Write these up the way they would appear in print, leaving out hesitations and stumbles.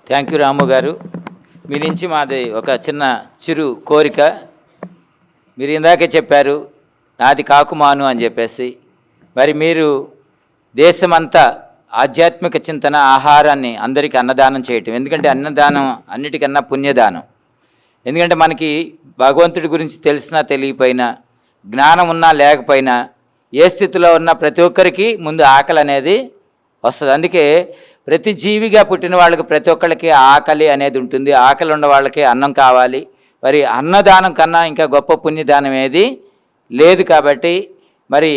Thank you రాము గారు. మీ నుంచి మాది ఒక చిన్న చిరు కోరిక. మీరు ఇందాకే చెప్పారు నాది కాకుమాను అని చెప్పేసి. మరి మీరు దేశమంతా ఆధ్యాత్మిక చింతన, ఆహారాన్ని అందరికీ అన్నదానం చేయటం. ఎందుకంటే అన్నదానం అన్నిటికన్నా పుణ్యదానం. ఎందుకంటే మనకి భగవంతుడి గురించి తెలిసినా తెలియపోయినా, జ్ఞానం ఉన్నా లేకపోయినా, ఏ స్థితిలో ఉన్న ప్రతి ఒక్కరికి ముందు ఆకలి అనేది వస్తుంది. అందుకే ప్రతి జీవిగా పుట్టిన వాళ్ళకి ప్రతి ఒక్కళ్ళకి ఆకలి అనేది ఉంటుంది. ఆకలి ఉన్న వాళ్ళకి అన్నం కావాలి. మరి అన్నదానం కన్నా ఇంకా గొప్ప పుణ్యదానం ఏది లేదు. కాబట్టి మరి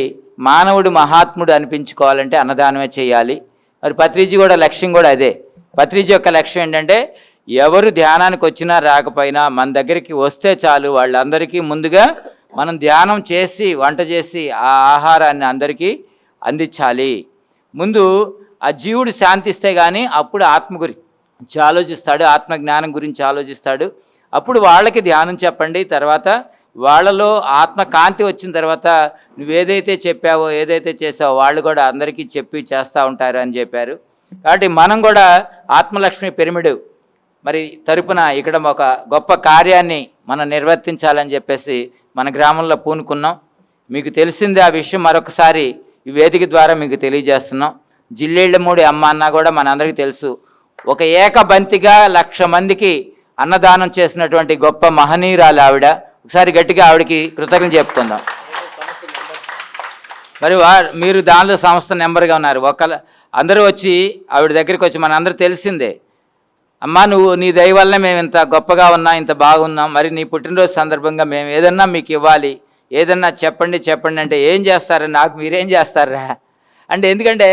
మానవుడు మహాత్ముడు అనిపించుకోవాలంటే అన్నదానమే చేయాలి. మరి పత్రిజీ కూడా లక్ష్యం కూడా అదే. పత్రిజీ యొక్క లక్ష్యం ఏంటంటే ఎవరు ధ్యానానికి వచ్చినా రాకపోయినా మన దగ్గరికి వస్తే చాలు, వాళ్ళందరికీ ముందుగా మనం ధ్యానం చేసి వంట చేసి ఆ ఆహారాన్ని అందరికీ అందించాలి. ముందు ఆ జీవుడు శాంతిస్తే కానీ అప్పుడు ఆత్మ గురించి ఆలోచిస్తాడు, ఆత్మజ్ఞానం గురించి ఆలోచిస్తాడు. అప్పుడు వాళ్ళకి ధ్యానం చెప్పండి. తర్వాత వాళ్ళలో ఆత్మకాంతి వచ్చిన తర్వాత నువ్వేదైతే చెప్పావో, ఏదైతే చేసావో వాళ్ళు కూడా అందరికీ చెప్పి చేస్తూ ఉంటారు అని చెప్పారు. కాబట్టి మనం కూడా ఆత్మలక్ష్మి పిరమిడ్ మరి తరపున ఇక్కడ ఒక గొప్ప కార్యాన్ని మనం నిర్వర్తించాలని చెప్పేసి మన గ్రామంలో పూనుకున్నాం. మీకు తెలిసిందే ఆ విషయం, మరొకసారి ఈ వేదిక ద్వారా మీకు తెలియజేస్తున్నాం. జిల్లేళ్ళమూడి అమ్మ అన్న కూడా మనందరికీ తెలుసు. ఒక ఏకబంతిగా 1,00,000 మందికి అన్నదానం చేసినటువంటి గొప్ప మహనీయురాలు ఆవిడ. ఒకసారి గట్టిగా ఆవిడకి కృతజ్ఞతలు చెప్పుకుందాం. మరి మీరు దానిలో సంస్థ నెంబర్గా ఉన్నారు. అందరూ వచ్చి ఆవిడ దగ్గరికి వచ్చి మనందరూ తెలిసిందే, అమ్మా నువ్వు నీ దయ వల్లనే మేము ఇంత గొప్పగా ఉన్నాం, ఇంత బాగున్నాం. మరి నీ పుట్టినరోజు సందర్భంగా మేము ఏదన్నా మీకు ఇవ్వాలి, ఏదన్నా చెప్పండి అంటే ఏం చేస్తారా, నాకు మీరేం చేస్తారా అంటే, ఎందుకంటే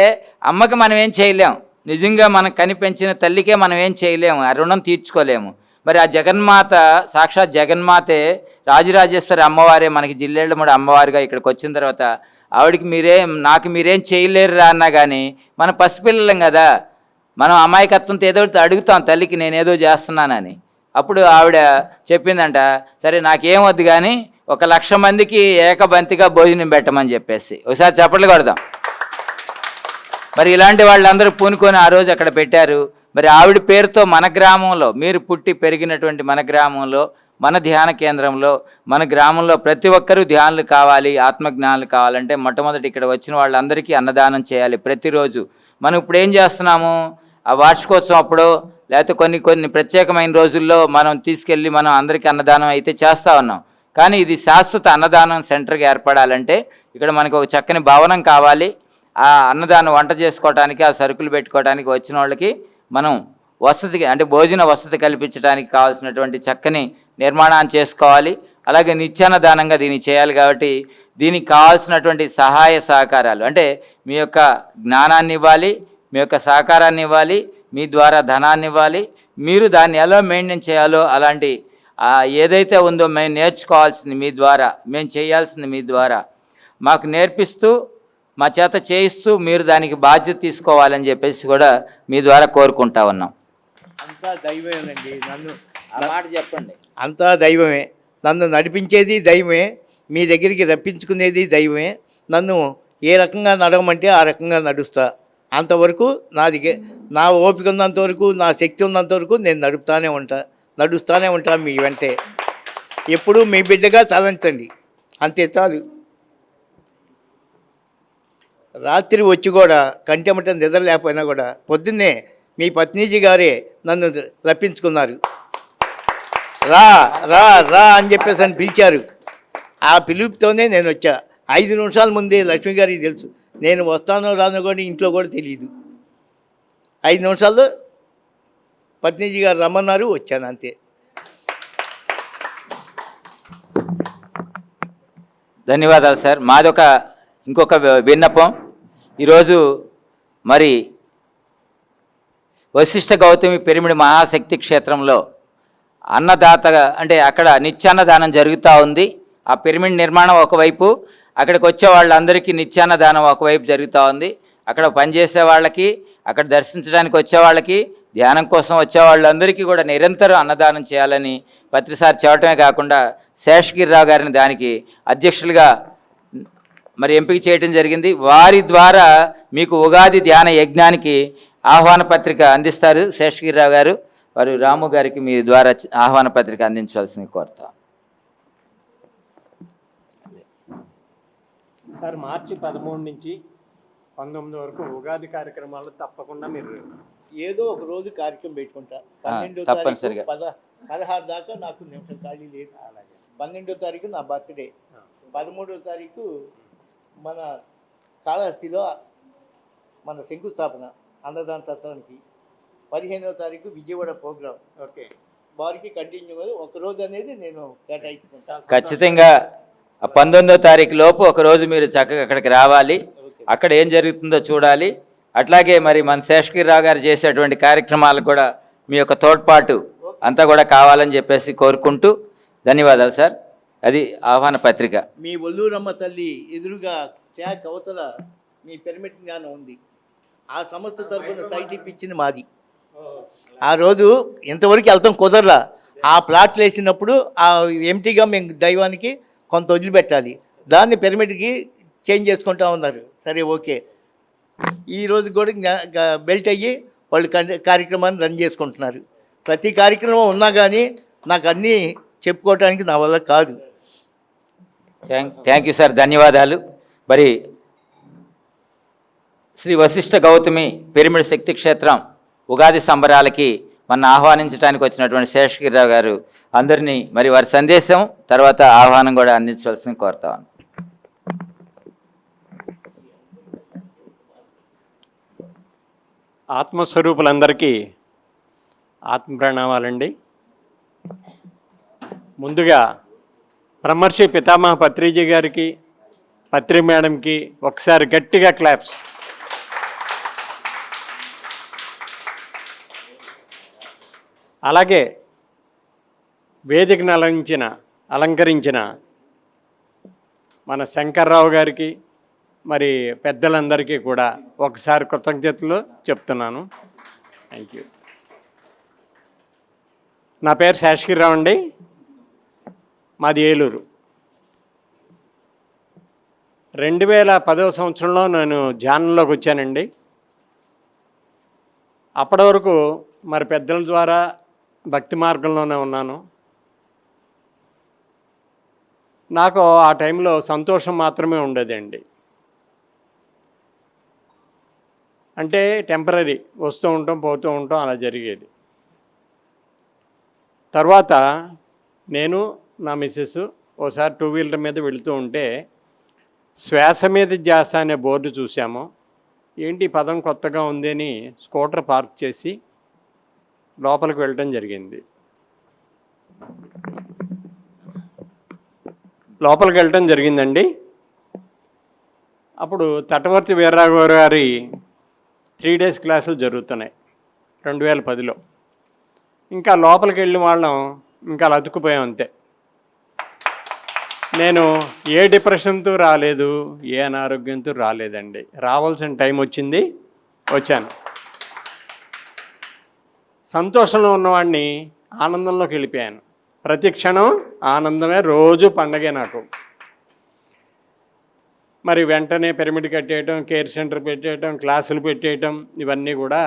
అమ్మకి మనం ఏం చేయలేం, నిజంగా మనకు కనిపెంచిన తల్లికే మనం ఏం చేయలేము, ఆ రుణం తీర్చుకోలేము. మరి ఆ జగన్మాత, సాక్షాత్ జగన్మాతే రాజరాజేశ్వరి అమ్మవారే మనకి జిల్లేళ్ళమూడి అమ్మవారిగా ఇక్కడికి వచ్చిన తర్వాత ఆవిడకి నాకు మీరేం చేయలేరురా అన్నా కానీ మన పసిపిల్లలం కదా, మనం అమాయకత్వంతో ఏదో అడుగుతాం తల్లికి నేనేదో చేస్తున్నానని. అప్పుడు ఆవిడ చెప్పిందంట, సరే నాకేం వద్దు కానీ 1,00,000 మందికి ఏకబంతిగా భోజనం పెట్టమని చెప్పేసి. ఒకసారి చప్పట్లు కొడదాం. మరి ఇలాంటి వాళ్ళందరూ పూనుకొని ఆ రోజు అక్కడ పెట్టారు. మరి ఆవిడ పేరుతో మన గ్రామంలో, మీరు పుట్టి పెరిగినటువంటి మన గ్రామంలో, మన ధ్యాన కేంద్రంలో, మన గ్రామంలో ప్రతి ఒక్కరూ ధ్యానులు కావాలి, ఆత్మజ్ఞానులు కావాలంటే మొట్టమొదటి ఇక్కడ వచ్చిన వాళ్ళందరికీ అన్నదానం చేయాలి ప్రతిరోజు. మనం ఇప్పుడు ఏం చేస్తున్నాము, ఆ వార్షికోత్సవం అప్పుడు లేకపోతే కొన్ని ప్రత్యేకమైన రోజుల్లో మనం తీసుకెళ్ళి మనం అందరికీ అన్నదానం అయితే చేస్తూ ఉన్నాం. కానీ ఇది శాశ్వత అన్నదానం సెంటర్గా ఏర్పడాలంటే ఇక్కడ మనకు ఒక చక్కని భవనం కావాలి. ఆ అన్నదానం వంట చేసుకోవడానికి, ఆ సరుకులు పెట్టుకోవడానికి వచ్చిన వాళ్ళకి మనం వసతికి అంటే భోజన వసతి కల్పించడానికి కావాల్సినటువంటి చక్కని నిర్మాణాన్ని చేసుకోవాలి. అలాగే నిత్యాన్నదానంగా దీన్ని చేయాలి. కాబట్టి దీనికి కావాల్సినటువంటి సహాయ సహకారాలు అంటే మీ యొక్క జ్ఞానాన్ని ఇవ్వాలి, మీ యొక్క సహకారాన్ని ఇవ్వాలి, మీ ద్వారా ధనాన్ని ఇవ్వాలి. మీరు దాన్ని ఎలా మెయింటైన్ చేయాలో అలాంటి ఏదైతే ఉందో మేము నేర్చుకోవాల్సింది మీ ద్వారా, మేము చేయాల్సింది మీ ద్వారా మాకు నేర్పిస్తూ మా చేత చేయిస్తూ మీరు దానికి బాధ్యత తీసుకోవాలని చెప్పేసి కూడా మీ ద్వారా కోరుకుంటా ఉన్నాం. అంతా దైవమేనండి. నన్ను ఆ మాట చెప్పండి. అంతా దైవమే, నన్ను నడిపించేది దైవమే, మీ దగ్గరికి రప్పించుకునేది దైవమే. నన్ను ఏ రకంగా నడవమంటే ఆ రకంగా నడుస్తా. అంతవరకు నా ఓపిక ఉన్నంతవరకు, నా శక్తి ఉన్నంతవరకు నేను నడుస్తూనే ఉంటా మీ వెంటే. ఎప్పుడూ మీ బిడ్డగా తలంచండి, అంతే చాలు. రాత్రి వచ్చి కూడా కంటెమట నిద్ర లేకపోయినా కూడా పొద్దున్నే మీ పత్నీజీ గారే నన్ను రప్పించుకున్నారు. రా రా రా అని చెప్పేసి అని పిలిచారు. ఆ పిలుపుతోనే నేను వచ్చా. 5 నిమిషాల ముందే లక్ష్మి గారికి తెలుసు నేను వస్తానో రానో కూడా ఇంట్లో కూడా తెలియదు. 5 నిమిషాల్లో పత్నీజీ గారు రమ్మన్నారు, వచ్చాను అంతే. ధన్యవాదాలు సార్. మాదొక ఇంకొక విన్నపం. ఈరోజు మరి వశిష్ఠ గౌతమి పిరమిడ్ మహాశక్తి క్షేత్రంలో అన్నదాతగా అంటే అక్కడ నిత్యాన్నదానం జరుగుతూ ఉంది. ఆ పిరమిడ్ నిర్మాణం ఒకవైపు, అక్కడికి వచ్చే వాళ్ళందరికీ నిత్యాన్నదానం ఒకవైపు జరుగుతూ ఉంది. అక్కడ పనిచేసే వాళ్ళకి, అక్కడ దర్శించడానికి వచ్చే వాళ్ళకి, ధ్యానం కోసం వచ్చే వాళ్ళందరికీ కూడా నిరంతరం అన్నదానం చేయాలని పత్రిసారి చెప్పడమే కాకుండా శేషగిరిరావు గారిని దానికి అధ్యక్షులుగా మరి ఎంపిక చేయడం జరిగింది. వారి ద్వారా మీకు ఉగాది ధ్యాన యజ్ఞానికి ఆహ్వాన పత్రిక అందిస్తారు శేషగిరిరావు గారు. వారు రాము గారికి మీ ద్వారా ఆహ్వాన పత్రిక అందించవలసింది కోరుతాం. సార్, మార్చి 13 నుంచి 19 వరకు ఉగాది కార్యక్రమాలు తప్పకుండా మీరు ఏదో ఒక రోజు కార్యక్రమం పెట్టుకుంటా. 12వ తప్పనిసరిగా. తారీఖు 16 దాకా నాకు నిమిషం ఖాళీ లేదు. అలాగే 12వ తారీఖు నా బర్త్డే, 13వ తారీఖు మన కాళహస్తిలో మన శంకుస్థాపన అన్నదాన సత్రానికి, 15వ తారీఖు విజయవాడ ప్రోగ్రాం. ఓకే, వారికి కంటిన్యూ ఒక రోజు అనేది నేను కేటాయించుకుంటాను. ఖచ్చితంగా 19వ తారీఖు లోపు ఒకరోజు మీరు చక్కగా అక్కడికి రావాలి, అక్కడ ఏం జరుగుతుందో చూడాలి. అట్లాగే మరి మన శేషగిరిరావు గారు చేసేటువంటి కార్యక్రమాలకు కూడా మీ యొక్క తోడ్పాటు అంతా కూడా కావాలని చెప్పేసి కోరుకుంటూ ధన్యవాదాలు సార్. అది ఆహ్వాన పత్రిక. మీ ఒల్లూరమ్మ తల్లి ఎదురుగా ట్యాక్ అవతల మీ పిరమిడ్ జ్ఞానం ఉంది. ఆ సంస్థ తరఫున సైట్ ఇప్పించింది మాది. ఆ రోజు ఇంతవరకు వెళ్తాం కుదరలా. ఆ ప్లాట్లు వేసినప్పుడు ఆ ఎంటీగా మేము దైవానికి కొంత వదిలిపెట్టాలి, దాన్ని పిరమిడ్కి చేంజ్ చేసుకుంటా ఉన్నారు. సరే, ఓకే. ఈ రోజు కూడా బెల్ట్ అయ్యి వాళ్ళు కార్యక్రమాన్ని రన్ చేసుకుంటున్నారు. ప్రతి కార్యక్రమం ఉన్నా కానీ నాకు అన్నీ చెప్పుకోవడానికి నా వల్ల కాదు. థ్యాంక్ యూ సార్, ధన్యవాదాలు. మరి శ్రీ వశిష్ఠ గౌతమి పిరమిడ్ శక్తి క్షేత్రం ఉగాది సంబరాలకి మన ఆహ్వానించడానికి వచ్చినటువంటి శేషగిరిరావు గారు అందరినీ మరి వారి సందేశం తర్వాత ఆహ్వానం కూడా అందించవలసింది కోరుతాను. ఆత్మస్వరూపులందరికీ ఆత్మ ప్రణామాలండి. ముందుగా బ్రహ్మర్షి పితామహ పత్రిజీ గారికి, పత్రి మేడంకి ఒకసారి గట్టిగా క్లాప్స్. అలాగే వేదికను అలంకరించిన మన శంకర్రావు గారికి, మరి పెద్దలందరికీ కూడా ఒకసారి కృతజ్ఞతలు చెప్తున్నాను. Thank you. నా పేరు శేషగిరిరావు అండి, మాది ఏలూరు. 2010వ సంవత్సరంలో నేను ధ్యానంలోకి వచ్చానండి. అప్పటి వరకు మరి పెద్దల ద్వారా భక్తి మార్గంలోనే ఉన్నాను. నాకు ఆ టైంలో సంతోషం మాత్రమే ఉండేదండి. అంటే టెంపరీ, వస్తూ ఉంటాం పోతూ ఉంటాం, అలా జరిగేది. తర్వాత నేను నా మిస్సెస్ ఓసారి 2 వీలర్ మీద వెళుతూ ఉంటే శ్వాస మీద ధ్యాస అనే బోర్డు చూసాము. ఏంటి పదం కొత్తగా ఉంది అని స్కూటర్ పార్క్ చేసి లోపలికి వెళ్ళటం జరిగింది. లోపలికి వెళ్ళటం జరిగిందండి. అప్పుడు తటవర్తి వీర్రాఘవ గారి 3 డేస్ క్లాసులు జరుగుతున్నాయి 2010లో. ఇంకా లోపలికి వెళ్ళిన వాళ్ళం ఇంకా అలా అతుక్కుపోయాం అంతే. నేను ఏ డిప్రెషన్తో రాలేదు, ఏ అనారోగ్యంతో రాలేదండి. రావాల్సిన టైం వచ్చింది, వచ్చాను. సంతోషంలో ఉన్నవాడిని ఆనందంలోకి వెళ్ళిపోయాను. ప్రతి క్షణం ఆనందమే, రోజు పండగే నాకు. మరి వెంటనే పిరమిడ్ కట్టేయటం, కేర్ సెంటర్ పెట్టేయటం, క్లాసులు పెట్టేయటం, ఇవన్నీ కూడా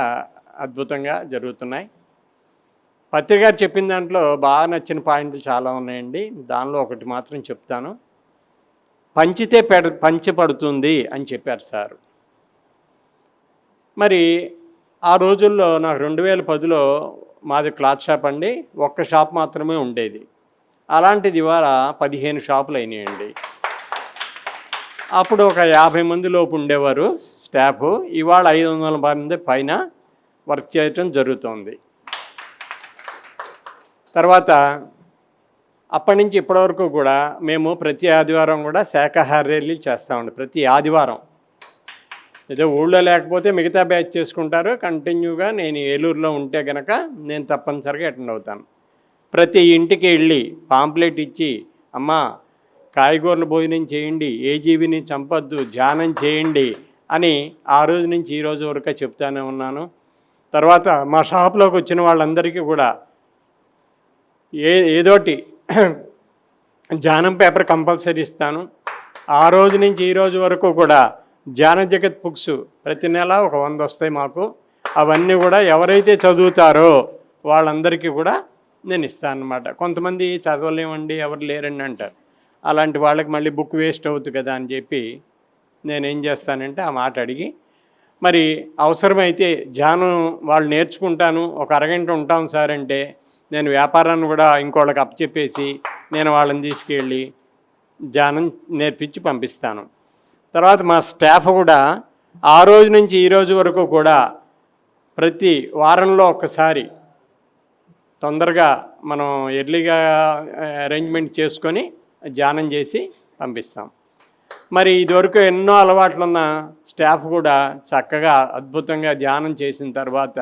అద్భుతంగా జరుగుతున్నాయి. పత్రికారు చెప్పిన దాంట్లో బాగా నచ్చిన పాయింట్లు చాలా ఉన్నాయండి. దానిలో ఒకటి మాత్రం చెప్తాను. పంచితే పంచపడుతుంది అని చెప్పారు సార్. మరి ఆ రోజుల్లో నాకు 2010లో మాది క్లాత్ షాప్ అండి, ఒక్క షాప్ మాత్రమే ఉండేది. అలాంటిది ఇవాళ 15 షాపులు అయినాయండి. అప్పుడు ఒక 50 మంది లోపు ఉండేవారు స్టాఫ్, ఇవాళ 500 మంది పైన వర్క్ చేయటం జరుగుతోంది. తర్వాత అప్పటి నుంచి ఇప్పటివరకు కూడా మేము ప్రతి ఆదివారం కూడా శాకాహార ర్యాలీ చేస్తామండి. ప్రతి ఆదివారం ఏదో ఊళ్ళో లేకపోతే మిగతా బ్యాచ్ చేసుకుంటారు. కంటిన్యూగా నేను ఏలూరులో ఉంటే కనుక నేను తప్పనిసరిగా అటెండ్ అవుతాను. ప్రతి ఇంటికి వెళ్ళి పాంప్లెట్ ఇచ్చి, అమ్మా కాయగూరల భోజనం చేయండి, ఏ జీవిని చంపొద్దు, ధ్యానం చేయండి అని ఆ రోజు నుంచి ఈ రోజు వరకు చెప్తానే ఉన్నాను. తర్వాత మా షాప్లోకి వచ్చిన వాళ్ళందరికీ కూడా ఏదోటి ధ్యానం పేపర్ కంపల్సరీ ఇస్తాను. ఆ రోజు నుంచి ఈ రోజు వరకు కూడా ధ్యాన జగత్ బుక్స్ ప్రతి నెల ఒక 100 వస్తాయి మాకు. అవన్నీ కూడా ఎవరైతే చదువుతారో వాళ్ళందరికీ కూడా నేను ఇస్తాను అన్నమాట. కొంతమంది చదవలేమండి ఎవరు లేరండి అంటారు. అలాంటి వాళ్ళకి మళ్ళీ బుక్ వేస్ట్ అవుతుంది కదా అని చెప్పి నేనేం చేస్తానంటే ఆ మాట అడిగి, మరి అవసరమైతే ధ్యానం వాళ్ళు నేర్చుకుంటాను, ఒక అరగంట ఉంటాం సార్ అంటే నేను వ్యాపారాన్ని కూడా ఇంకోళ్ళకి అప్పచెప్పేసి నేను వాళ్ళని తీసుకెళ్ళి ధ్యానం నేర్పించి పంపిస్తాను. తర్వాత మా స్టాఫ్ కూడా ఆ రోజు నుంచి ఈ రోజు వరకు కూడా ప్రతి వారంలో ఒక్కసారి తొందరగా మనం ఎర్లీగా అరేంజ్మెంట్ చేసుకొని ధ్యానం చేసి పంపిస్తాం. మరి ఇదివరకు ఎన్నో అలవాట్లున్న స్టాఫ్ కూడా చక్కగా అద్భుతంగా ధ్యానం చేసిన తర్వాత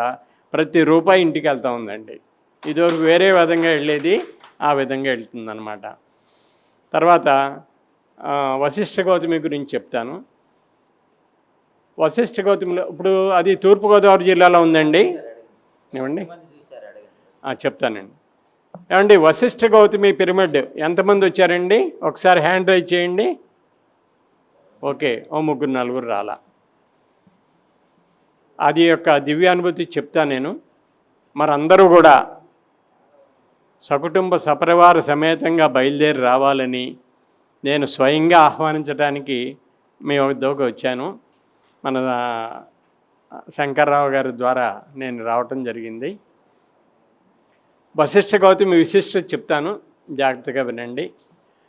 ప్రతి రూపాయి ఇంటికి వెళ్తూ ఉందండి. ఇదివరకు వేరే విధంగా వెళ్ళేది, ఆ విధంగా వెళ్తుందన్నమాట. తర్వాత వశిష్ఠ గౌతమి గురించి చెప్తాను. వశిష్ఠ గౌతమిలో ఇప్పుడు అది తూర్పుగోదావరి జిల్లాలో ఉందండి. ఏమండి చెప్తానండి. ఏమండి వశిష్ఠ గౌతమి పిరమిడ్ ఎంతమంది వచ్చారండి? ఒకసారి హ్యాండ్ రైజ్ చేయండి. ఓకే, ఓ 3-4 రాలా. అది యొక్క దివ్యానుభూతి చెప్తా నేను. మరి అందరూ కూడా సకుటుంబ సపరివార సమేతంగా బయలుదేరి రావాలని నేను స్వయంగా ఆహ్వానించడానికి మీ వద్దకు వచ్చాను. మన శంకర్రావు గారి ద్వారా నేను రావటం జరిగింది. వశిష్ఠ గౌతమి విశిష్టత చెప్తాను, జాగ్రత్తగా వినండి.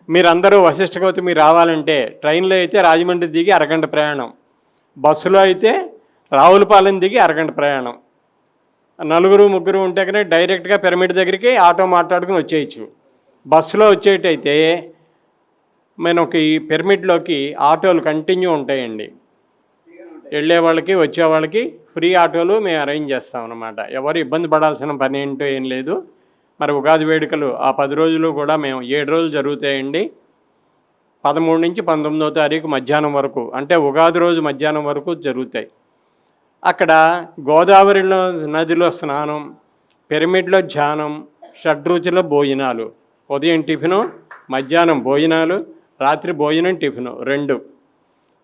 మీరందరూ వశిష్ఠ గౌతమి రావాలంటే ట్రైన్లో అయితే రాజమండ్రి దిగి అరగంట ప్రయాణం, బస్సులో అయితే రావులపాలెం దిగి అరగంట ప్రయాణం. 4-3 ఉంటే కనుక డైరెక్ట్గా పిరమిడ్ దగ్గరికి ఆటో మాట్లాడుకుని వచ్చేయచ్చు. బస్సులో వచ్చేటైతే మనకి పిరమిడ్లోకి ఆటోలు కంటిన్యూ ఉంటాయండి. వెళ్ళే వాళ్ళకి వచ్చే వాళ్ళకి ఫ్రీ ఆటోలు మేము అరేంజ్ చేస్తాం అన్నమాట. ఎవరు ఇబ్బంది పడాల్సిన పని ఏంటో ఏం లేదు. మరి ఉగాది వేడుకలు ఆ 10 రోజులు కూడా మేము 7 రోజులు జరుగుతాయండి. 13 నుంచి 19వ తారీఖు మధ్యాహ్నం వరకు, అంటే ఉగాది రోజు మధ్యాహ్నం వరకు జరుగుతాయి. అక్కడ గోదావరిలో నదిలో స్నానం, పిరమిడ్లో ధ్యానం, షడ్రుచుల భోజనాలు, ఉదయం టిఫిను, మధ్యాహ్నం భోజనాలు, రాత్రి భోజనం టిఫిను 2.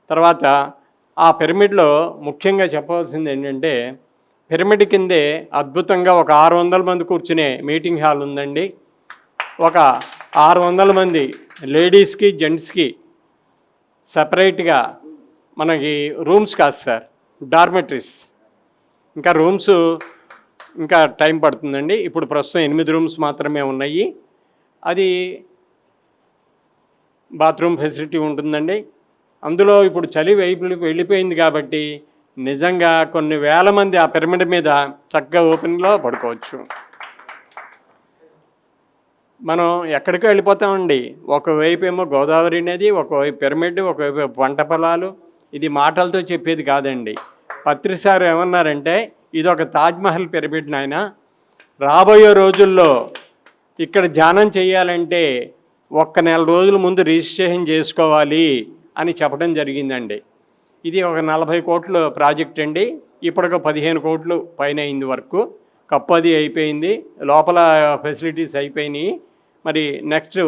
తర్వాత ఆ పిరమిడ్లో ముఖ్యంగా చెప్పవలసింది ఏంటంటే పిరమిడ్ కిందే అద్భుతంగా ఒక 600 మంది కూర్చునే మీటింగ్ హాల్ ఉందండి. ఒక 600 మంది లేడీస్కి జెంట్స్కి సపరేట్గా మనకి రూమ్స్ కాదు సార్, డార్మెటరీస్. ఇంకా రూమ్స్ ఇంకా టైం పడుతుందండి. ఇప్పుడు ప్రస్తుతం 8 రూమ్స్ మాత్రమే ఉన్నాయి. అది బాత్రూమ్ ఫెసిలిటీ ఉంటుందండి. అందులో ఇప్పుడు చలి వెళ్ళిపోయింది కాబట్టి నిజంగా కొన్ని వేల మంది ఆ పిరమిడ్ మీద చక్కగా ఓపెన్లో పడుకోవచ్చు. మనం ఎక్కడికో వెళ్ళిపోతామండి. ఒకవైపు ఏమో గోదావరి నది, ఒకవైపు పిరమిడ్, ఒకవైపు పంట పొలాలు. ఇది మాటలతో చెప్పేది కాదండి. పత్రిసారు ఏమన్నారంటే ఇది ఒక తాజ్మహల్ పిరమిడ్ నాయన, రాబోయే రోజుల్లో ఇక్కడ ధ్యానం చేయాలంటే 1 నెల రోజుల ముందు రిజిస్ట్రేషన్ చేసుకోవాలి అని చెప్పడం జరిగిందండి. ఇది ఒక 40 కోట్ల ప్రాజెక్ట్ అండి. ఇప్పటికి 15 కోట్లు పైన అయింది వరకు. కప్పు అది అయిపోయింది, లోపల ఫెసిలిటీస్ అయిపోయినాయి. మరి నెక్స్ట్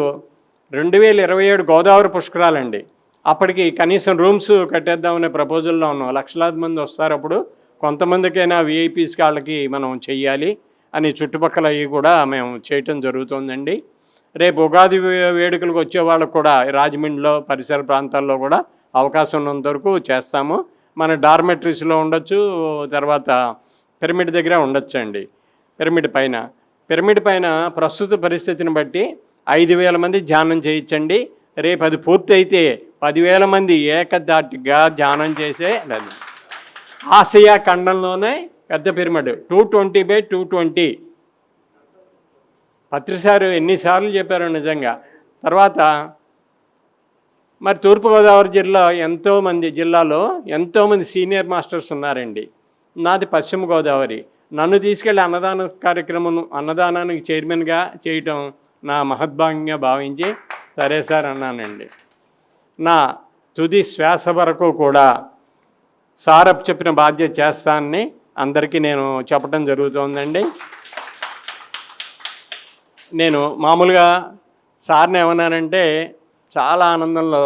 2027 గోదావరి పుష్కరాలండి. అప్పటికి కనీసం రూమ్స్ కట్టేద్దామనే ప్రపోజల్లో ఉన్నాం. లక్షలాది మంది వస్తారు. అప్పుడు కొంతమందికైనా విఐపీస్ వాళ్ళకి మనం చెయ్యాలి అని చుట్టుపక్కల అవి కూడా మేము చేయటం జరుగుతుందండి. రేపు ఉగాది వేడుకలకు వచ్చే వాళ్ళకు కూడా రాజమండ్రిలో పరిసర ప్రాంతాల్లో కూడా అవకాశం ఉన్నంత వరకు చేస్తాము. మన డార్మెటరీస్లో ఉండొచ్చు, తర్వాత పిరమిడ్ దగ్గర ఉండొచ్చు అండి. పిరమిడ్ పైన ప్రస్తుత పరిస్థితిని బట్టి 5,000 మంది ధ్యానం చేయించండి. రేపు అది పూర్తి అయితే 10,000 మంది ఏకదాటిగా ధ్యానం చేసే లేదు. ఆసియా ఖండంలోనే పెద్ద పిరమిడ్ 220x220. పత్రిసారు ఎన్నిసార్లు చెప్పారో నిజంగా. తర్వాత మరి తూర్పుగోదావరి జిల్లాలో ఎంతోమంది సీనియర్ మాస్టర్స్ ఉన్నారండి. నాది పశ్చిమ గోదావరి. నన్ను తీసుకెళ్ళి అన్నదానానికి చైర్మన్గా చేయటం నా మహద్భాగ్యంగా భావించి సరే సార్ అన్నానండి. నా తుది శ్వాస వరకు కూడా సారప్ చెప్పిన బాధ్యత చేస్తానని అందరికీ నేను చెప్పడం జరుగుతుందండి. నేను మామూలుగా సార్ని ఏమన్నానంటే చాలా ఆనందంలో,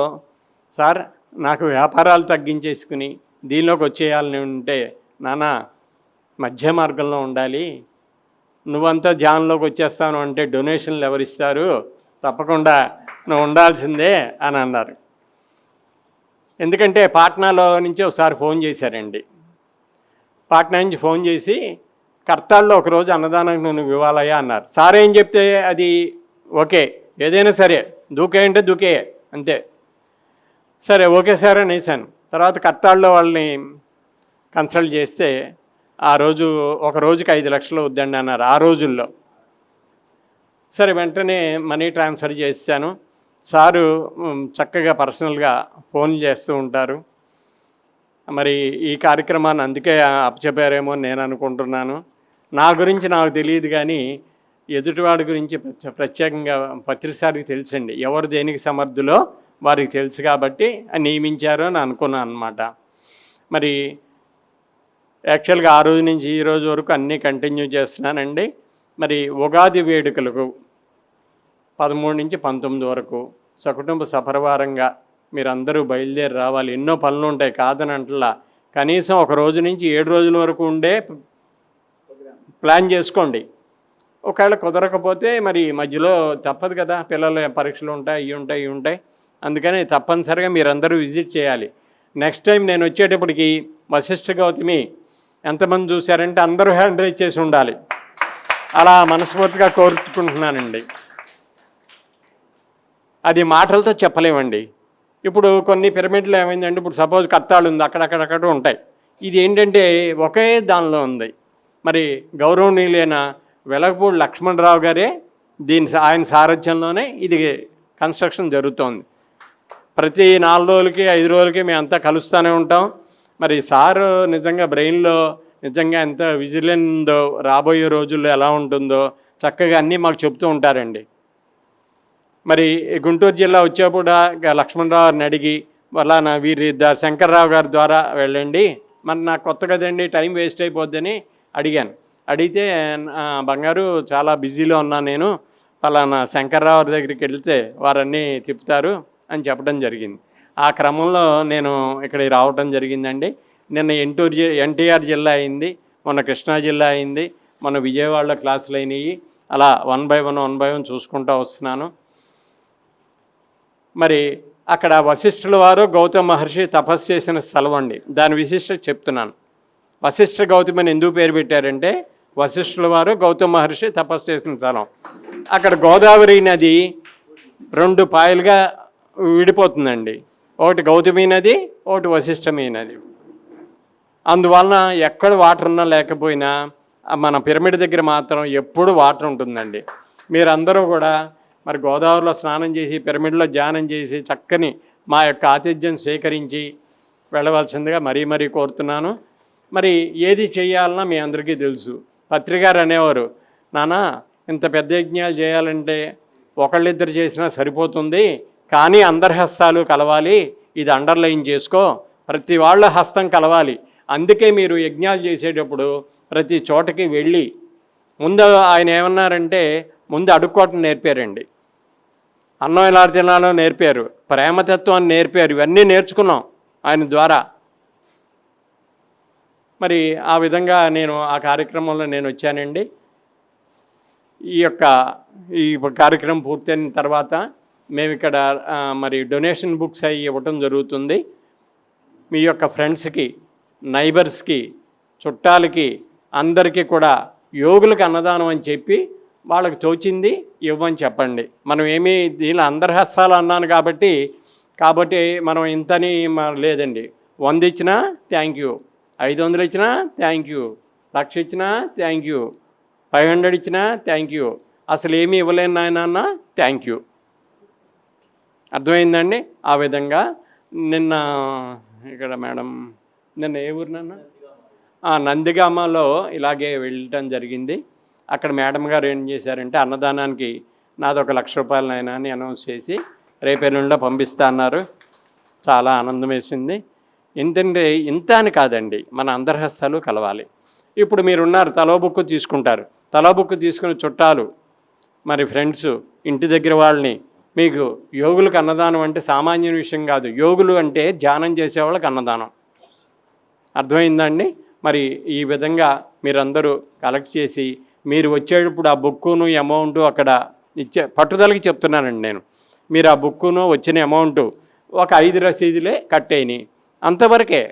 సార్ నాకు వ్యాపారాలు తగ్గించేసుకుని దీనిలోకి వచ్చేయాలని ఉంటే, నాన్న మధ్య మార్గంలో ఉండాలి. నువ్వంతా ధ్యానంలోకి వచ్చేస్తాను అంటే డొనేషన్లు ఎవరిస్తారు, తప్పకుండా నువ్వు ఉండాల్సిందే అని అన్నారు. ఎందుకంటే పాట్నాలో నుంచి ఒకసారి ఫోన్ చేశారండి. పాట్నా నుంచి ఫోన్ చేసి కర్తాల్లో ఒకరోజు అన్నదానానికి నువ్వు ఇవ్వాలయ్యా అన్నారు. సార్ ఏం చెప్తే అది ఓకే, ఏదైనా సరే దూకే అంటే దూకే అంతే. సరే ఓకే సార్ అని వేసాను. తర్వాత కర్తాల్లో వాళ్ళని కన్సల్ట్ చేస్తే ఆ రోజు ఒక రోజుకి 5 లక్షలు వద్దండి అన్నారు ఆ రోజుల్లో. సరే వెంటనే మనీ ట్రాన్స్ఫర్ చేశాను. సారు చక్కగా పర్సనల్గా ఫోన్ చేస్తూ ఉంటారు. మరి ఈ కార్యక్రమాన్ని అందుకే అప్పచెప్పారేమో నేను అనుకుంటున్నాను. నా గురించి నాకు తెలియదు, కానీ ఎదుటివాడి గురించి ప్రత్యేకంగా పత్రిసారికి తెలుసండి. ఎవరు దేనికి సమర్థులో వారికి తెలుసు కాబట్టి నియమించారు అని అనుకున్నాను అనమాట. మరి యాక్చువల్గా ఆ రోజు నుంచి ఈ రోజు వరకు అన్నీ కంటిన్యూ చేస్తున్నానండి. మరి ఉగాది వేడుకలకు 13 నుంచి 19 వరకు సకుటుంబ సపరివారంగా మీరందరూ బయలుదేరి రావాలి. ఎన్నో పనులు ఉంటాయి కాదనంటలా, కనీసం ఒక రోజు నుంచి 7 రోజుల వరకు ఉండే ప్లాన్ చేసుకోండి. ఒకవేళ కుదరకపోతే మరి మధ్యలో తప్పదు కదా, పిల్లల పరీక్షలు ఉంటాయి, ఇవి ఉంటాయి. అందుకని తప్పనిసరిగా మీరందరూ విజిట్ చేయాలి. నెక్స్ట్ టైం నేను వచ్చేటప్పటికి వశిష్ఠ గౌతమి ఎంతమంది చూశారంటే అందరూ హ్యాండ్ రైజ్ చేసి ఉండాలి. అలా మనస్ఫూర్తిగా కోరుకుంటున్నానండి. అది మాటలతో చెప్పలేమండి. ఇప్పుడు కొన్ని పిరమిడ్లు ఏమైందంటే, ఇప్పుడు సపోజ్ కత్తాళ్ళు ఉంది, అక్కడక్కడక్కడ ఉంటాయి. ఇది ఏంటంటే ఒకే దానిలో ఉంది. మరి గౌరవనీయులైన వెలగపూడి లక్ష్మణరావు గారే ఆయన సారథ్యంలోనే ఇది కన్స్ట్రక్షన్ జరుగుతోంది. ప్రతి 4 రోజులకి 5 రోజులకి మేమంతా కలుస్తూనే ఉంటాం. మరి సారు నిజంగా బ్రెయిన్లో నిజంగా ఎంత విజిలెన్స్ ఉందో, రాబోయే రోజుల్లో ఎలా ఉంటుందో చక్కగా అన్నీ మాకు చెప్తూ ఉంటారండి. మరి గుంటూరు జిల్లా వచ్చేప్పుడు లక్ష్మణరావు గారిని అడిగి వాళ్ళ వీరి శంకర్రావు గారి ద్వారా వెళ్ళండి, మరి నాకు కొత్త కదండి టైం వేస్ట్ అయిపోద్దని అడిగాను. అడిగితే బంగారు చాలా బిజీలో ఉన్నాను నేను, పలానా శంకర్రావు దగ్గరికి వెళ్తే వారన్నీ తిప్పుతారు అని చెప్పడం జరిగింది. ఆ క్రమంలో నేను ఇక్కడికి రావడం జరిగిందండి. నిన్న ఎన్టీఆర్ జిల్లా అయింది, మొన్న కృష్ణా జిల్లా అయింది, మొన్న విజయవాడలో క్లాసులు అయినాయి. అలా 1 by 1 చూసుకుంటూ వస్తున్నాను. మరి అక్కడ వశిష్ఠుల వారు గౌతమ మహర్షి తపస్సు చేసిన స్థలం అండి. దాని విశిష్టత చెప్తున్నాను. వశిష్ఠ గౌతమని ఎందుకు పేరు పెట్టారంటే, వశిష్ఠుల వారు గౌతమ మహర్షి తపస్సు చేసిన స్థలం. అక్కడ గోదావరి నది 2 పాయలుగా విడిపోతుందండి. ఒకటి గౌతమి నది, ఒకటి వశిష్ఠమి నది. అందువలన ఎక్కడ వాటర్ ఉన్నా లేకపోయినా మన పిరమిడ్ దగ్గర మాత్రం ఎప్పుడు వాటర్ ఉంటుందండి. మీరందరూ కూడా మరి గోదావరిలో స్నానం చేసి పిరమిడ్లో ధ్యానం చేసి చక్కని మా యొక్క ఆతిథ్యం స్వీకరించి వెళ్ళవలసిందిగా మరీ కోరుతున్నాను. మరి ఏది చేయాలన్నా మీ అందరికీ తెలుసు. పత్రికారు అనేవారు, నాన్న ఇంత పెద్ద యజ్ఞాలు చేయాలంటే ఒకళ్ళిద్దరు చేసినా సరిపోతుంది, కానీ అందరి హస్తాలు కలవాలి, ఇది అండర్లైన్ చేసుకో, ప్రతి వాళ్ళ హస్తం కలవాలి. అందుకే మీరు యజ్ఞాలు చేసేటప్పుడు ప్రతి చోటకి వెళ్ళి ముందు ఆయన ఏమన్నారంటే, ముందు అడుక్కోవటం నేర్పారండి, అన్నం ఎలా తినాలో నేర్పారు, ప్రేమతత్వాన్ని నేర్పారు. ఇవన్నీ నేర్చుకున్నాం ఆయన ద్వారా. మరి ఆ విధంగా నేను ఆ కార్యక్రమంలో నేను వచ్చానండి. ఈ కార్యక్రమం పూర్తయిన తర్వాత మేము ఇక్కడ మరి డొనేషన్ బుక్స్ అవి ఇవ్వటం జరుగుతుంది. మీ యొక్క ఫ్రెండ్స్కి, నైబర్స్కి, చుట్టాలకి అందరికీ కూడా యోగులకు అన్నదానం అని చెప్పి వాళ్ళకి తోచింది ఇవ్వని చెప్పండి. మనం ఏమీ దీనిలో అందరి హస్తాలు అన్నాను కాబట్టి మనం ఇంతని లేదండి. 100 ఇచ్చినా థ్యాంక్ యూ, 500 ఇచ్చినా థ్యాంక్ యూ, 1,00,000 ఇచ్చినా థ్యాంక్ యూ, 500 ఇచ్చినా థ్యాంక్ యూ, అసలు ఏమీ ఇవ్వలేను నాయన థ్యాంక్ యూ. అర్థమైందండి? ఆ విధంగా నిన్న ఇక్కడ మేడం నిన్న ఏ ఊరినన్నా నందిగామలో ఇలాగే వెళ్ళటం జరిగింది. అక్కడ మేడం గారు ఏం చేశారంటే, అన్నదానానికి నాది 1,00,000 రూపాయలు నాయన అని అనౌన్స్ చేసి రేపేళ్ళుండా పంపిస్తా అన్నారు. చాలా ఆనందం వేసింది. ఏంటంటే ఇంత అని కాదండి, మన అందరి హస్తాలు కలవాలి. ఇప్పుడు మీరున్నారు, తలో బుక్కు తీసుకుంటారు, తలో బుక్కు తీసుకుని చుట్టాలు, మరి ఫ్రెండ్స్, ఇంటి దగ్గర వాళ్ళని, మీకు యోగులకు అన్నదానం అంటే సామాన్య విషయం కాదు. యోగులు అంటే ధ్యానం చేసేవాళ్ళకి అన్నదానం. అర్థమైందండి? మరి ఈ విధంగా మీరందరూ కలెక్ట్ చేసి మీరు వచ్చేటప్పుడు ఆ బుక్కును అమౌంట్ అక్కడ పట్టుదలకి చెప్తున్నానండి నేను. మీరు ఆ బుక్కును వచ్చిన అమౌంట్ ఒక 5 రసీదులే కట్టేయని అంతవరకే.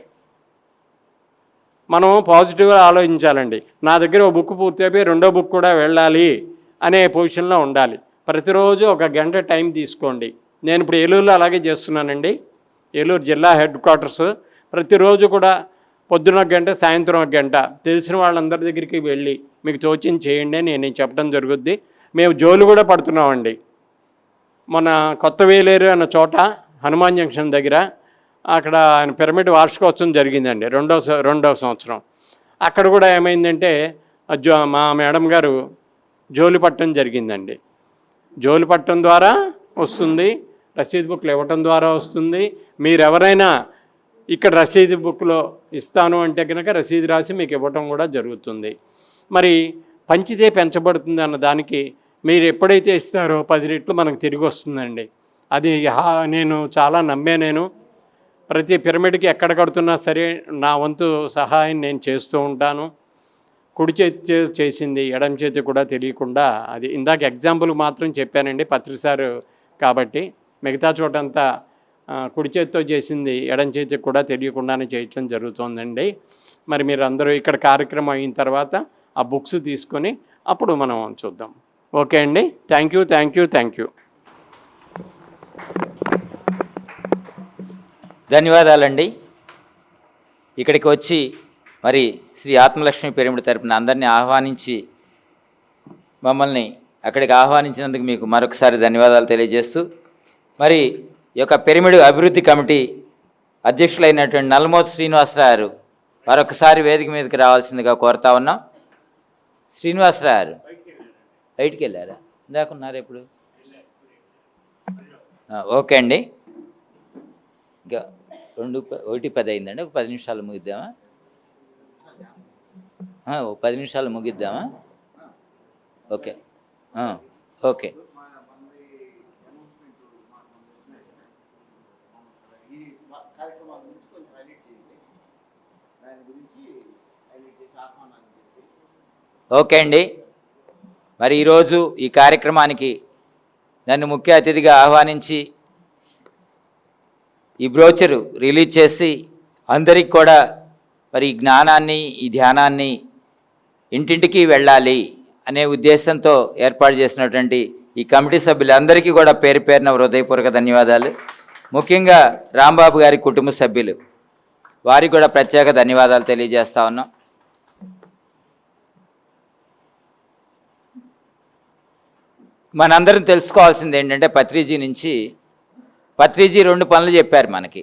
మనం పాజిటివ్గా ఆలోచించాలండి. నా దగ్గర ఒక బుక్ పూర్తి అయిపోయి రెండో బుక్ కూడా వెళ్ళాలి అనే పొజిషన్లో ఉండాలి. ప్రతిరోజు ఒక గంట టైం తీసుకోండి. నేను ఇప్పుడు ఏలూరులో అలాగే చేస్తున్నానండి. ఏలూరు జిల్లా హెడ్ క్వార్టర్స్ ప్రతిరోజు కూడా పొద్దున 1 గంట, సాయంత్రం 1 గంట తెలిసిన వాళ్ళందరి దగ్గరికి వెళ్ళి మీకు తోచింది చేయండి అని నేను చెప్పడం జరుగుద్ది. మేము జోలు కూడా పడుతున్నామండి. మన కొత్త వేలేరు అన్న చోట హనుమాన్ జంక్షన్ దగ్గర అక్కడ ఆయన పిరమిడ్ వార్షికోత్సవం జరిగిందండి, రెండవ సంవత్సరం. అక్కడ కూడా ఏమైందంటే మా మేడం గారు జోలు పట్టడం జరిగిందండి. జోలు పట్టడం ద్వారా వస్తుంది, రసీదు బుక్లు ఇవ్వటం ద్వారా వస్తుంది. మీరెవరైనా ఇక్కడ రసీదు బుక్లో ఇస్తాను అంటే కనుక రసీదు రాసి మీకు ఇవ్వటం కూడా జరుగుతుంది. మరి పంచితే పెంచబడుతుంది అన్న దానికి మీరు ఎప్పుడైతే ఇస్తారో 10 రెట్లు మనకు తిరిగి వస్తుందండి. అది నేను చాలా నేను ప్రతి పిరమిడ్కి ఎక్కడ కడుతున్నా సరే నా వంతు సహాయం నేను చేస్తూ ఉంటాను. కుడి చేతి చేసింది ఎడమ చేతి కూడా తెలియకుండా, అది ఇందాక ఎగ్జాంపుల్ మాత్రం చెప్పానండి పత్రిసారు కాబట్టి. మిగతా చోటంతా కుడి చేతితో చేసింది ఎడమ చేతికి కూడా తెలియకుండానే చేయటం జరుగుతుందండి. మరి మీరు అందరూ ఇక్కడ కార్యక్రమం అయిన తర్వాత ఆ బుక్స్ తీసుకొని అప్పుడు మనం చూద్దాం. ఓకే అండి, థ్యాంక్ యూ. ధన్యవాదాలండి. ఇక్కడికి వచ్చి మరి శ్రీ ఆత్మలక్ష్మి పిరమిడ్ తరపున అందరినీ ఆహ్వానించి మమ్మల్ని అక్కడికి ఆహ్వానించినందుకు మీకు మరొకసారి ధన్యవాదాలు తెలియజేస్తూ, మరి ఈ యొక్క పిరమిడ్ అభివృద్ధి కమిటీ అధ్యక్షులైనటువంటి నల్లమోతు శ్రీనివాసరావు మరొకసారి వేదిక మీదకి రావాల్సిందిగా కోరుతా ఉన్నాం. శ్రీనివాసరావు బయటికి వెళ్ళారా? ఇందాకున్నారు ఎప్పుడు? ఓకే అండి, ఇంకా 1:10 అయిందండి. ఒక 10 నిమిషాలు ముగిద్దామా? 10 నిమిషాలు ముగిద్దామా? Okay okay. ఓకే అండి, మరి ఈరోజు ఈ కార్యక్రమానికి నన్ను ముఖ్య అతిథిగా ఆహ్వానించి ఈ బ్రోచరు రిలీజ్ చేసి అందరికి కూడా మరి ఈ జ్ఞానాన్ని, ఈ ధ్యానాన్ని ఇంటింటికి వెళ్ళాలి అనే ఉద్దేశంతో ఏర్పాటు చేసినటువంటి ఈ కమిటీ సభ్యులందరికీ కూడా పేరు పేరున హృదయపూర్వక ధన్యవాదాలు. ముఖ్యంగా రాంబాబు గారి కుటుంబ సభ్యులు, వారికి కూడా ప్రత్యేక ధన్యవాదాలు తెలియజేస్తా ఉన్నాం. మనందరం తెలుసుకోవాల్సింది ఏంటంటే పత్రిజీ నుంచి పత్రిజీ 2 పనులు చెప్పారు మనకి.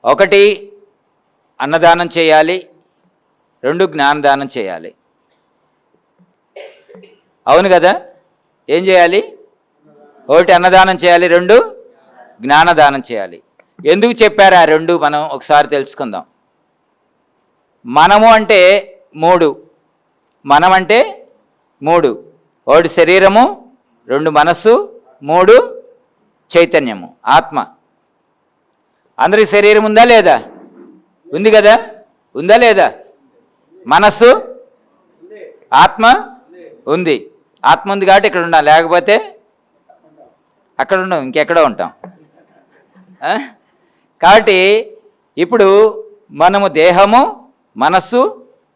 ఒకటి అన్నదానం చేయాలి, 2 జ్ఞానదానం చేయాలి. అవును కదా? ఏం చేయాలి? 1 అన్నదానం చేయాలి, 2 జ్ఞానదానం చేయాలి. ఎందుకు చెప్పారు ఆ 2 మనం ఒకసారి తెలుసుకుందాం. మనము అంటే 3, మనం అంటే 3, 1 శరీరము, 2 మనస్సు, 3 చైతన్యము, ఆత్మ. అందరికి శరీరం ఉందా లేదా? ఉంది కదా? ఉందా లేదా? మనస్సు, ఆత్మ ఉంది. ఆత్మ ఉంది కాబట్టి ఇక్కడ ఉన్నాం, లేకపోతే అక్కడ ఉన్నాం, ఇంకెక్కడో ఉంటాం. కాబట్టి ఇప్పుడు మనము దేహము, మనస్సు,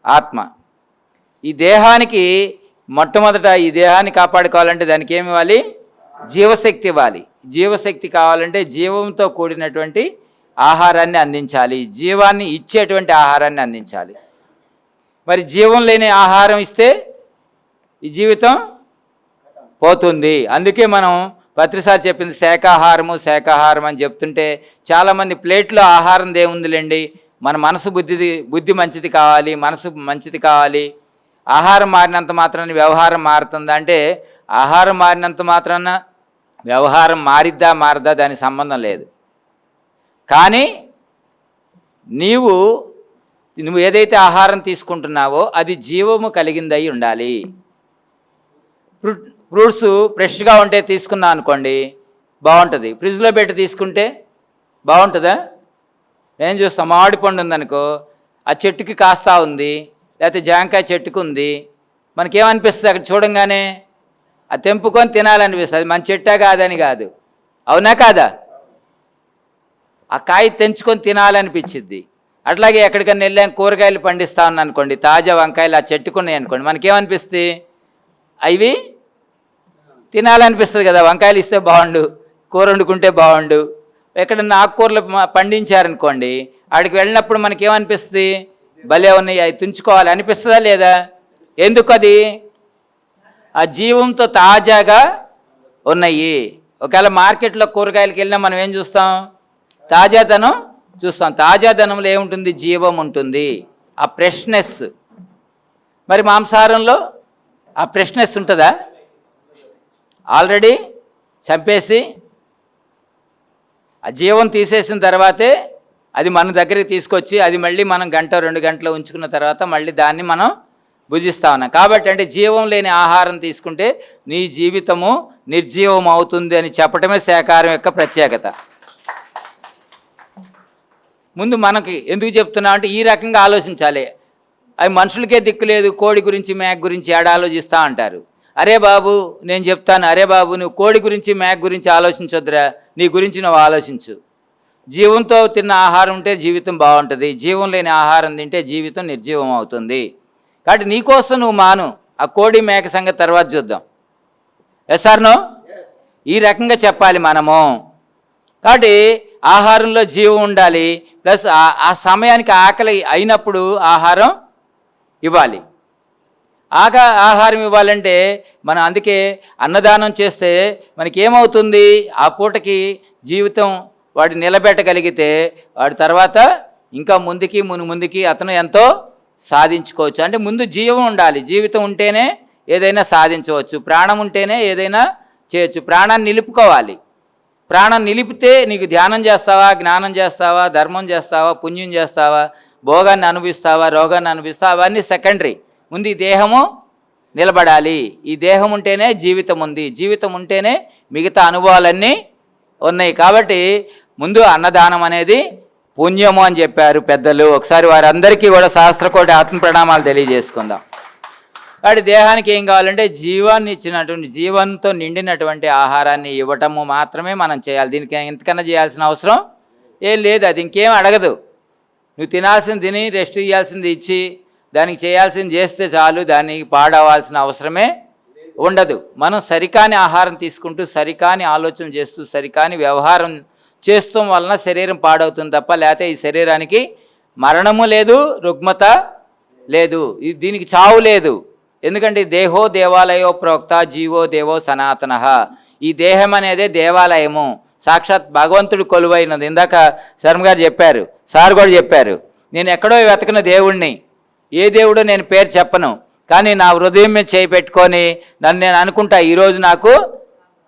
ఆత్మ. ఈ దేహానికి మొట్టమొదట ఈ దేహాన్ని కాపాడుకోవాలంటే దానికి ఏమి ఇవ్వాలి? జీవశక్తి ఇవ్వాలి. జీవశక్తి కావాలంటే జీవంతో కూడినటువంటి ఆహారాన్ని అందించాలి, జీవాన్ని ఇచ్చేటువంటి ఆహారాన్ని అందించాలి. మరి జీవం లేని ఆహారం ఇస్తే ఈ జీవితం పోతుంది. అందుకే మనం పత్రిసారి చెప్పింది శాకాహారం అని చెప్తుంటే చాలామంది ప్లేట్లో ఆహారం దేవుందిలేండి, మన మనసు బుద్ధి మంచిది కావాలి, మనసు మంచిది కావాలి. ఆహారం మారినంత మాత్రాన వ్యవహారం మారుతుందా అంటే ఆహారం మారినంత మాత్రాన వ్యవహారం మారదా దానికి సంబంధం లేదు. కానీ నువ్వు ఏదైతే ఆహారం తీసుకుంటున్నావో అది జీవము కలిగిందై ఉండాలి. ఫ్రూట్స్ ఫ్రెష్గా ఉంటే తీసుకున్నా అనుకోండి బాగుంటుంది, ఫ్రిడ్జ్లో పెట్టి తీసుకుంటే బాగుంటుందా? ఏం చూస్తాం, మామిడి పండు ఉందనుకో, ఆ చెట్టుకి కాస్తా ఉంది, లేకపోతే జాంకాయ చెట్టుకు ఉంది, మనకేమనిపిస్తుంది అక్కడ చూడంగానే? అది తెంపుకొని తినాలనిపిస్తుంది. మన చెట్టా కాదని కాదు, అవునా కాదా? ఆ కాయ తెంచుకొని తినాలనిపించింది. అట్లాగే ఎక్కడికన్నా వెళ్ళాం, కూరగాయలు పండిస్తా ఉన్నాను అనుకోండి, తాజా వంకాయలు ఆ చెట్టుకున్నాయి అనుకోండి, మనకేమనిపిస్తుంది? అవి తినాలనిపిస్తుంది కదా. వంకాయలు ఇస్తే బాగుండు, కూర వండుకుంటే బాగుండు. ఎక్కడన్నా ఆకుకూరలు పండించారనుకోండి, ఆడికి వెళ్ళినప్పుడు మనకేమనిపిస్తుంది? భలే ఉన్నాయి, అవి తుంచుకోవాలి అనిపిస్తుందా లేదా? ఎందుకు? అది ఆ జీవంతో తాజాగా ఉన్నాయి. ఒకవేళ మార్కెట్లో కూరగాయలకి వెళ్ళినా మనం ఏం చూస్తాం? తాజాదనం చూస్తాం. తాజాదనంలో ఏముంటుంది? జీవం ఉంటుంది, ఆ ఫ్రెష్నెస్. మరి మాంసాహారంలో ఆ ఫ్రెష్నెస్ ఉంటుందా? ఆల్రెడీ చంపేసి ఆ జీవం తీసేసిన తర్వాతే అది మన దగ్గరికి తీసుకొచ్చి అది మళ్ళీ మనం 1-2 గంటలు ఉంచుకున్న తర్వాత మళ్ళీ దాన్ని మనం భుజిస్తా ఉన్నాం. కాబట్టి అంటే జీవం లేని ఆహారం తీసుకుంటే నీ జీవితము నిర్జీవం అవుతుంది అని చెప్పటమే శాకాహారం యొక్క ప్రత్యేకత. ముందు మనకి ఎందుకు చెప్తున్నా అంటే ఈ రకంగా ఆలోచించాలి. అవి మనుషులకే దిక్కు లేదు, కోడి గురించి మేక గురించి ఏడ ఆలోచిస్తా అంటారు. అరే బాబు నేను చెప్తాను, అరే బాబు నువ్వు కోడి గురించి మేక గురించి ఆలోచించొద్దురా, నీ గురించి నువ్వు ఆలోచించు. జీవంతో తిన్న ఆహారం ఉంటే జీవితం బాగుంటుంది, జీవం లేని ఆహారం తింటే జీవితం నిర్జీవం అవుతుంది. కాబట్టి నీకోసం నువ్వు మాను, ఆ కోడి మేక సంగతి తర్వాత చూద్దాం. Yes or no? ఈ రకంగా చెప్పాలి మనము. కాబట్టి ఆహారంలో జీవం ఉండాలి, ప్లస్ ఆ సమయానికి ఆకలి అయినప్పుడు ఆహారం ఇవ్వాలి. ఆహారం ఇవ్వాలంటే మనం అందుకే అన్నదానం చేస్తే మనకి ఏమవుతుంది? ఆ పూటకి జీవితం వాడు నిలబెట్టగలిగితే వాడి తర్వాత ఇంకా ముందుకి అతను ఎంతో సాధించుకోవచ్చు. అంటే ముందు జీవం ఉండాలి, జీవితం ఉంటేనే ఏదైనా సాధించవచ్చు, ప్రాణం ఉంటేనే ఏదైనా చేయొచ్చు. ప్రాణాన్ని నిలుపుకోవాలి. ప్రాణం నిలిపితే నీకు ధ్యానం చేస్తావా, జ్ఞానం చేస్తావా, ధర్మం చేస్తావా, పుణ్యం చేస్తావా, భోగాన్ని అనుభవిస్తావా, రోగాన్ని అనుభవిస్తావా, అవన్నీ సెకండరీ. ముందు ఈ దేహము నిలబడాలి. ఈ దేహం ఉంటేనే జీవితం ఉంది, జీవితం ఉంటేనే మిగతా అనుభవాలన్నీ ఉన్నాయి. కాబట్టి ముందు అన్నదానం అనేది పుణ్యము అని చెప్పారు పెద్దలు. ఒకసారి వారందరికీ కూడా సహస్రకోటి ఆత్మ ప్రణామాలు తెలియజేసుకుందాం. కాబట్టి దేహానికి ఏం కావాలంటే జీవాన్ని ఇచ్చినటువంటి, జీవంతో నిండినటువంటి ఆహారాన్ని ఇవ్వటము మాత్రమే మనం చేయాలి. దీనికి ఎంతకన్నా చేయాల్సిన అవసరం ఏం లేదు. అది ఇంకేం అడగదు. నువ్వు తినాల్సింది తిని, రెస్ట్ ఇవ్వాల్సింది ఇచ్చి, దానికి చేయాల్సింది చేస్తే చాలు, దానికి పాడవలసిన అవసరమే ఉండదు. మనం సరికాని ఆహారం తీసుకుంటూ, సరికాని ఆలోచన చేస్తూ, సరికాని వ్యవహారం చేస్తాం వలన శరీరం పాడవుతుంది తప్ప, లేకపోతే ఈ శరీరానికి మరణము లేదు, రుగ్మత లేదు, దీనికి చావు లేదు. ఎందుకంటే దేహో దేవాలయో ప్రోక్త జీవో దేవో సనాతన. ఈ దేహం అనేదే దేవాలయము, సాక్షాత్ భగవంతుడు కొలువైనది. ఇందాక శర్మ గారు చెప్పారు, సార్ కూడా చెప్పారు, నేను ఎక్కడో వెతకిన దేవుణ్ణి, ఏ దేవుడో నేను పేరు చెప్పను, కానీ నా హృదయం మీద చేయి పెట్టుకొని నన్ను నేను అనుకుంటా, ఈరోజు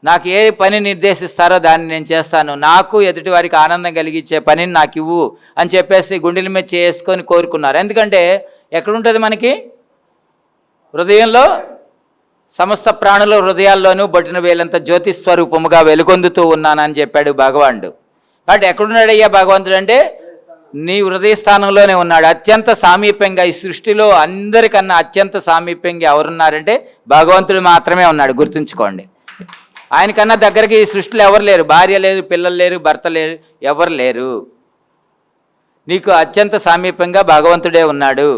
నాకు ఏ పని నిర్దేశిస్తారో దాన్ని నేను చేస్తాను, నాకు ఎదుటి వారికి ఆనందం కలిగించే పనిని నాకు ఇవ్వు అని చెప్పేసి గుండెల మీద చేసుకొని కోరుకున్నారు. ఎందుకంటే ఎక్కడుంటుంది మనకి? హృదయంలో. సమస్త ప్రాణుల హృదయాల్లోనూ బొట్టిన వేలంత జ్యోతిస్వరూపముగా వెలుగొందుతూ ఉన్నానని చెప్పాడు భగవానుడు. కాబట్టి ఎక్కడున్నాడయ్యా భగవంతుడు అంటే నీ హృదయ స్థానంలోనే ఉన్నాడు. అత్యంత సామీప్యంగా ఈ సృష్టిలో అందరికన్నా అత్యంత సామీప్యంగా ఎవరున్నారంటే భగవంతుడు మాత్రమే ఉన్నాడు. గుర్తుంచుకోండి. ఆయనకన్నా దగ్గరికి ఈ సృష్టిలో ఎవరు లేరు. భార్య లేదు, పిల్లలు లేరు, భర్త లేరు, ఎవరు లేరు. నీకు అత్యంత సామీప్యంగా భగవంతుడే ఉన్నాడు.